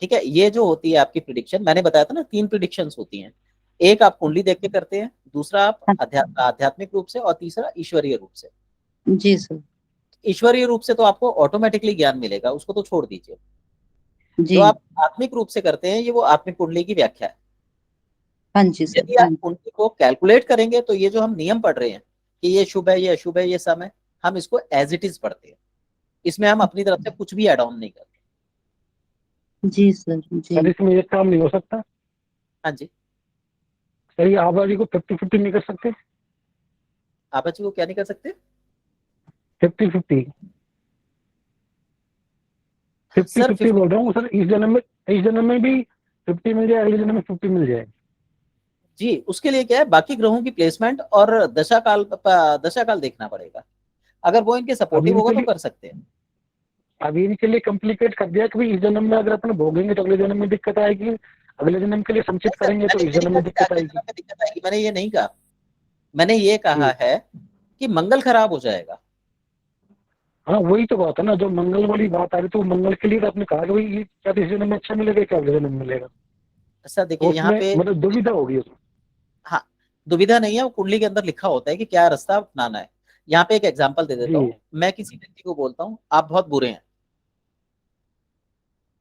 ठीक है, ये जो होती है आपकी प्रिडिक्शन, मैंने बताया था ना 3 प्रिडिक्शंस होती हैं। एक आप कुंडली देख के करते हैं, दूसरा आप आध्यात्मिक रूप से, और तीसरा ईश्वरीय रूप से। जी सर। ईश्वरीय रूप से तो आपको ऑटोमेटिकली ज्ञान मिलेगा, उसको तो छोड़ दीजिए। जो जी। आप आत्मिक रूप से करते हैं, ये वो आत्मिक कुंडली की व्याख्या है। हाँ जी सर। यदि आप कुंडली को कैलकुलेट करेंगे तो ये जो हम नियम पढ़ रहे हैं कि ये शुभ है, ये अशुभ है, ये समय, हम इसको एज इट इज पढ़ते हैं। इसमें हम अपनी तरफ से कुछ भी एड ऑन नहीं करते। जी सर। जी। सर इसमें एक काम नहीं हो सकता? हाँ जी। सर ये आबादी को 50-50 नहीं कर सकते? आप बच्चे को क्या नहीं कर सकते? 50-50 सर 50-50 बोल रहा हूँ सर। इस जन्म में भी 50 मिल जाए, अगले जन्म में 50 मिल जाए। जी, उसके लिए क्या है, बाकी ग्रहों की प्लेसमेंट और दशा काल देखना पड़ेगा। अगर वो इनके सपोर्टिव होगा तो कर सकते हैं। अभी इनके लिए कॉम्प्लिकेट कर दिया कि भाई इस जन्म में अगर अपन भोगेंगे तो अगले जन्म में दिक्कत आएगी, अगले जन्म के लिए संचित करेंगे तो इस जन्म में दिक्कत आएगी। दिक्कत आएगी मैंने ये नहीं कहा। मैंने ये कहा है कि मंगल खराब हो जाएगा। हाँ वही तो बात है ना, जो मंगल वाली बात आ रही, तो मंगल के लिए तो आपने कहा कि भाई ये क्या इस जन्म में अच्छा मिलेगा, क्या अगले जन्म में मिलेगा। ऐसा देखिए यहाँ पे मतलब दुविधा होगी उसमें। हाँ, दुविधा नहीं है, वो कुंडली के अंदर लिखा होता है कि क्या रास्ता अपनाना है। यहाँ पे एक एग्जांपल दे देता हूँ। मैं किसी व्यक्ति को बोलता हूँ आप बहुत बुरे हैं,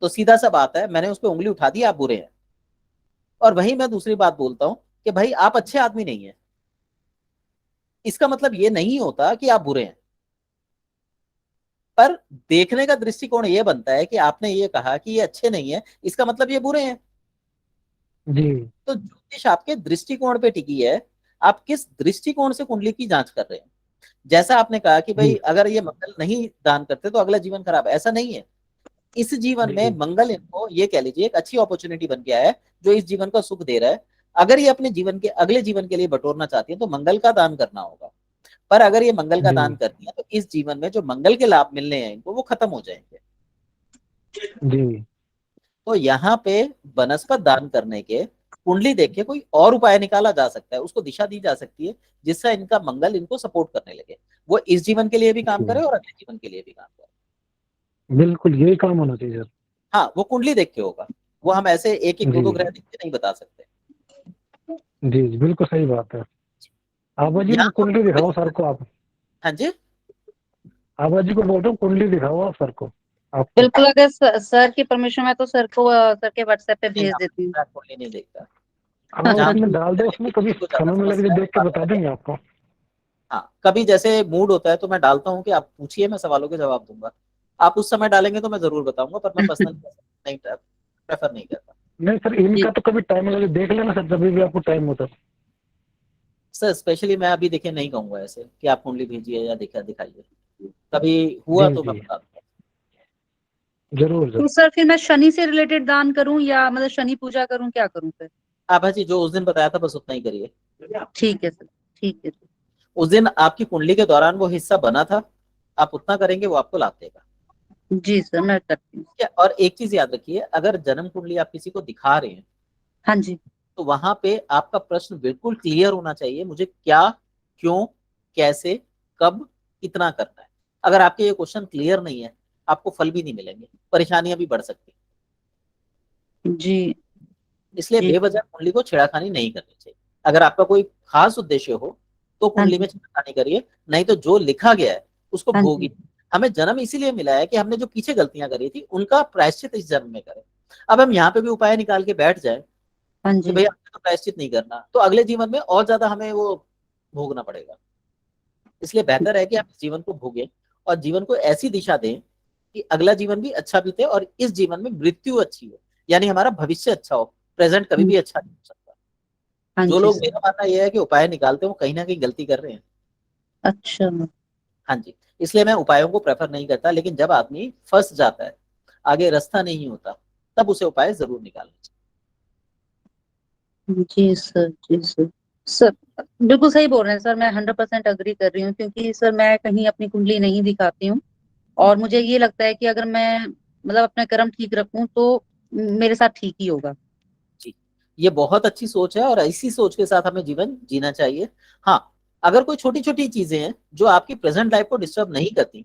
तो सीधा सा बात है, मैंने उस पर उंगली उठा दी, आप बुरे हैं। और वहीं मैं दूसरी बात बोलता हूँ कि भाई आप अच्छे आदमी नहीं है, इसका मतलब ये नहीं होता कि आप बुरे हैं। पर देखने का दृष्टिकोण ये बनता है कि आपने ये कहा कि ये अच्छे नहीं है, इसका मतलब ये बुरे हैं। जी। तो ज्योतिष आपके दृष्टिकोण पे टिकी है, आप किस दृष्टिकोण से कुंडली की जांच कर रहे हैं। जैसा आपने कहा कि भाई अगर ये मंगल नहीं दान करते तो अगला जीवन खराब है, ऐसा नहीं है। इस जीवन में मंगल इनको ये कह लीजिए एक अच्छी अपॉर्चुनिटी बन गया है, जो इस जीवन का सुख दे रहा है। अगर ये अपने जीवन के अगले जीवन के लिए बटोरना चाहती है तो मंगल का दान करना होगा। पर अगर ये मंगल का दान करती है तो इस जीवन में जो मंगल के लाभ मिलने हैं इनको, वो खत्म हो जाएंगे। जी। तो यहाँ पे वनस्पत दान करने के कुंडली देख के कोई और उपाय निकाला जा सकता है, उसको दिशा दी जा सकती है जिससे इनका मंगल इनको सपोर्ट करने लगे, वो इस जीवन के लिए भी काम करे और अगले जीवन के लिए भी काम करे। बिल्कुल यही काम होना चाहिए सर। हाँ, वो कुंडली देख के होगा, वो हम ऐसे एक एक दो ग्रह देख के नहीं बता सकते। जी बिल्कुल सही बात है। आबा जी को कुंडली दिखाओ सर को आप। हाँ जी, आबा जी को बोल रहा हूँ कुंडली दिखाओ आप सर को। आप बिल्कुल, अगर सर की परमिशन है तो सर को सर के व्हाट्सएप पे भेज देती हूँ। कुंडली नहीं देखता। उसमें डाल दो, उसमें कभी समय मिले तो देख के बता देंगे आपको। हाँ, कभी जैसे मूड होता है तो मैं डालता हूँ कि आप पूछिए, मैं सवालों के जवाब दूंगा। आप उस समय डालेंगे तो मैं जरूर बताऊंगा, पर मैं पर्सनली नहीं प्रेफर नहीं करता। नहीं सर, इनका तो कभी टाइम लगे देख लेना सर, जब भी आपको टाइम होता। सर स्पेशली मैं अभी देखिए नहीं कहूंगा ऐसे कि आप कुंडली भेजिए या दिखाइए, कभी हुआ तो मैं बता दूंगा। जरूर तो सर फिर मैं शनि से रिलेटेड दान करूं या मतलब शनि पूजा करूं, क्या करूं फिर? आभा जी जो उस दिन बताया था बस उतना ही करिए। ठीक है सर, ठीक है। उस दिन आपकी कुंडली के दौरान वो हिस्सा बना था, आप उतना करेंगे वो आपको लाभ देगा। जी सर, मैं करती हूँ। और एक चीज याद रखिए, अगर जन्म कुंडली आप किसी को दिखा रहे हैं, हाँ जी, तो वहां पे आपका प्रश्न बिल्कुल क्लियर होना चाहिए, मुझे क्या, क्यों, कैसे, कब, कितना करना है। अगर आपके ये क्वेश्चन क्लियर नहीं है, आपको फल भी नहीं मिलेंगे, परेशानियां भी बढ़ सकती जी। इसलिए बेवजह कुंडली को छेड़ाखानी नहीं करनी चाहिए। अगर आपका कोई खास उद्देश्य हो तो कुंडली में छेड़ाखानी करिए, नहीं तो जो लिखा गया है उसको भोगिए। हमें जन्म इसीलिए मिला है कि हमने जो पीछे गलतियां करी थी उनका प्रायश्चित इस जन्म में करें। अब हम यहाँ पे भी उपाय निकाल के बैठ जाए कि भैया हमें तो प्रायश्चित नहीं करना, तो अगले जीवन में और ज्यादा हमें वो भोगना पड़ेगा। इसलिए बेहतर है कि हम इस जीवन को भोगे और जीवन को ऐसी दिशा दें कि अगला जीवन भी अच्छा बीते और इस जीवन में मृत्यु अच्छी हो, यानी हमारा भविष्य अच्छा हो। प्रेजेंट कभी भी अच्छा नहीं हो सकता। जो लोग, मेरा मानना यह है कि उपाय निकालते हैं वो कहीं ना कहीं गलती कर रहे हैं। अच्छा। हाँ जी, इसलिए मैं उपायों को प्रेफर नहीं करता, लेकिन जब आदमी फंस जाता है, आगे रास्ता नहीं होता, तब उसे उपाय जरूर निकालना चाहिए। जी सर, जी सर। सर बिल्कुल सही बोल रहे हैं सर, मैं 100% अग्री कर रही हूँ, क्योंकि सर मैं कहीं अपनी कुंडली नहीं दिखाती हूँ और मुझे ये लगता है कि अगर मैं मतलब अपने कर्म ठीक रखूं तो मेरे साथ ठीक ही होगा। जी, ये बहुत अच्छी सोच है और इसी सोच के साथ हमें जीवन जीना चाहिए। हाँ, अगर कोई छोटी छोटी चीजें हैं जो आपकी प्रेजेंट लाइफ को डिस्टर्ब नहीं करती,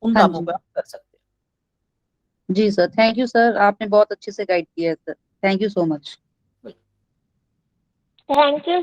उन हाँ कामों जी। पर आप कर सकते हैं। जी सर, थैंक यू सर, आपने बहुत अच्छे से गाइड किया है sir, thank you so much. Thank you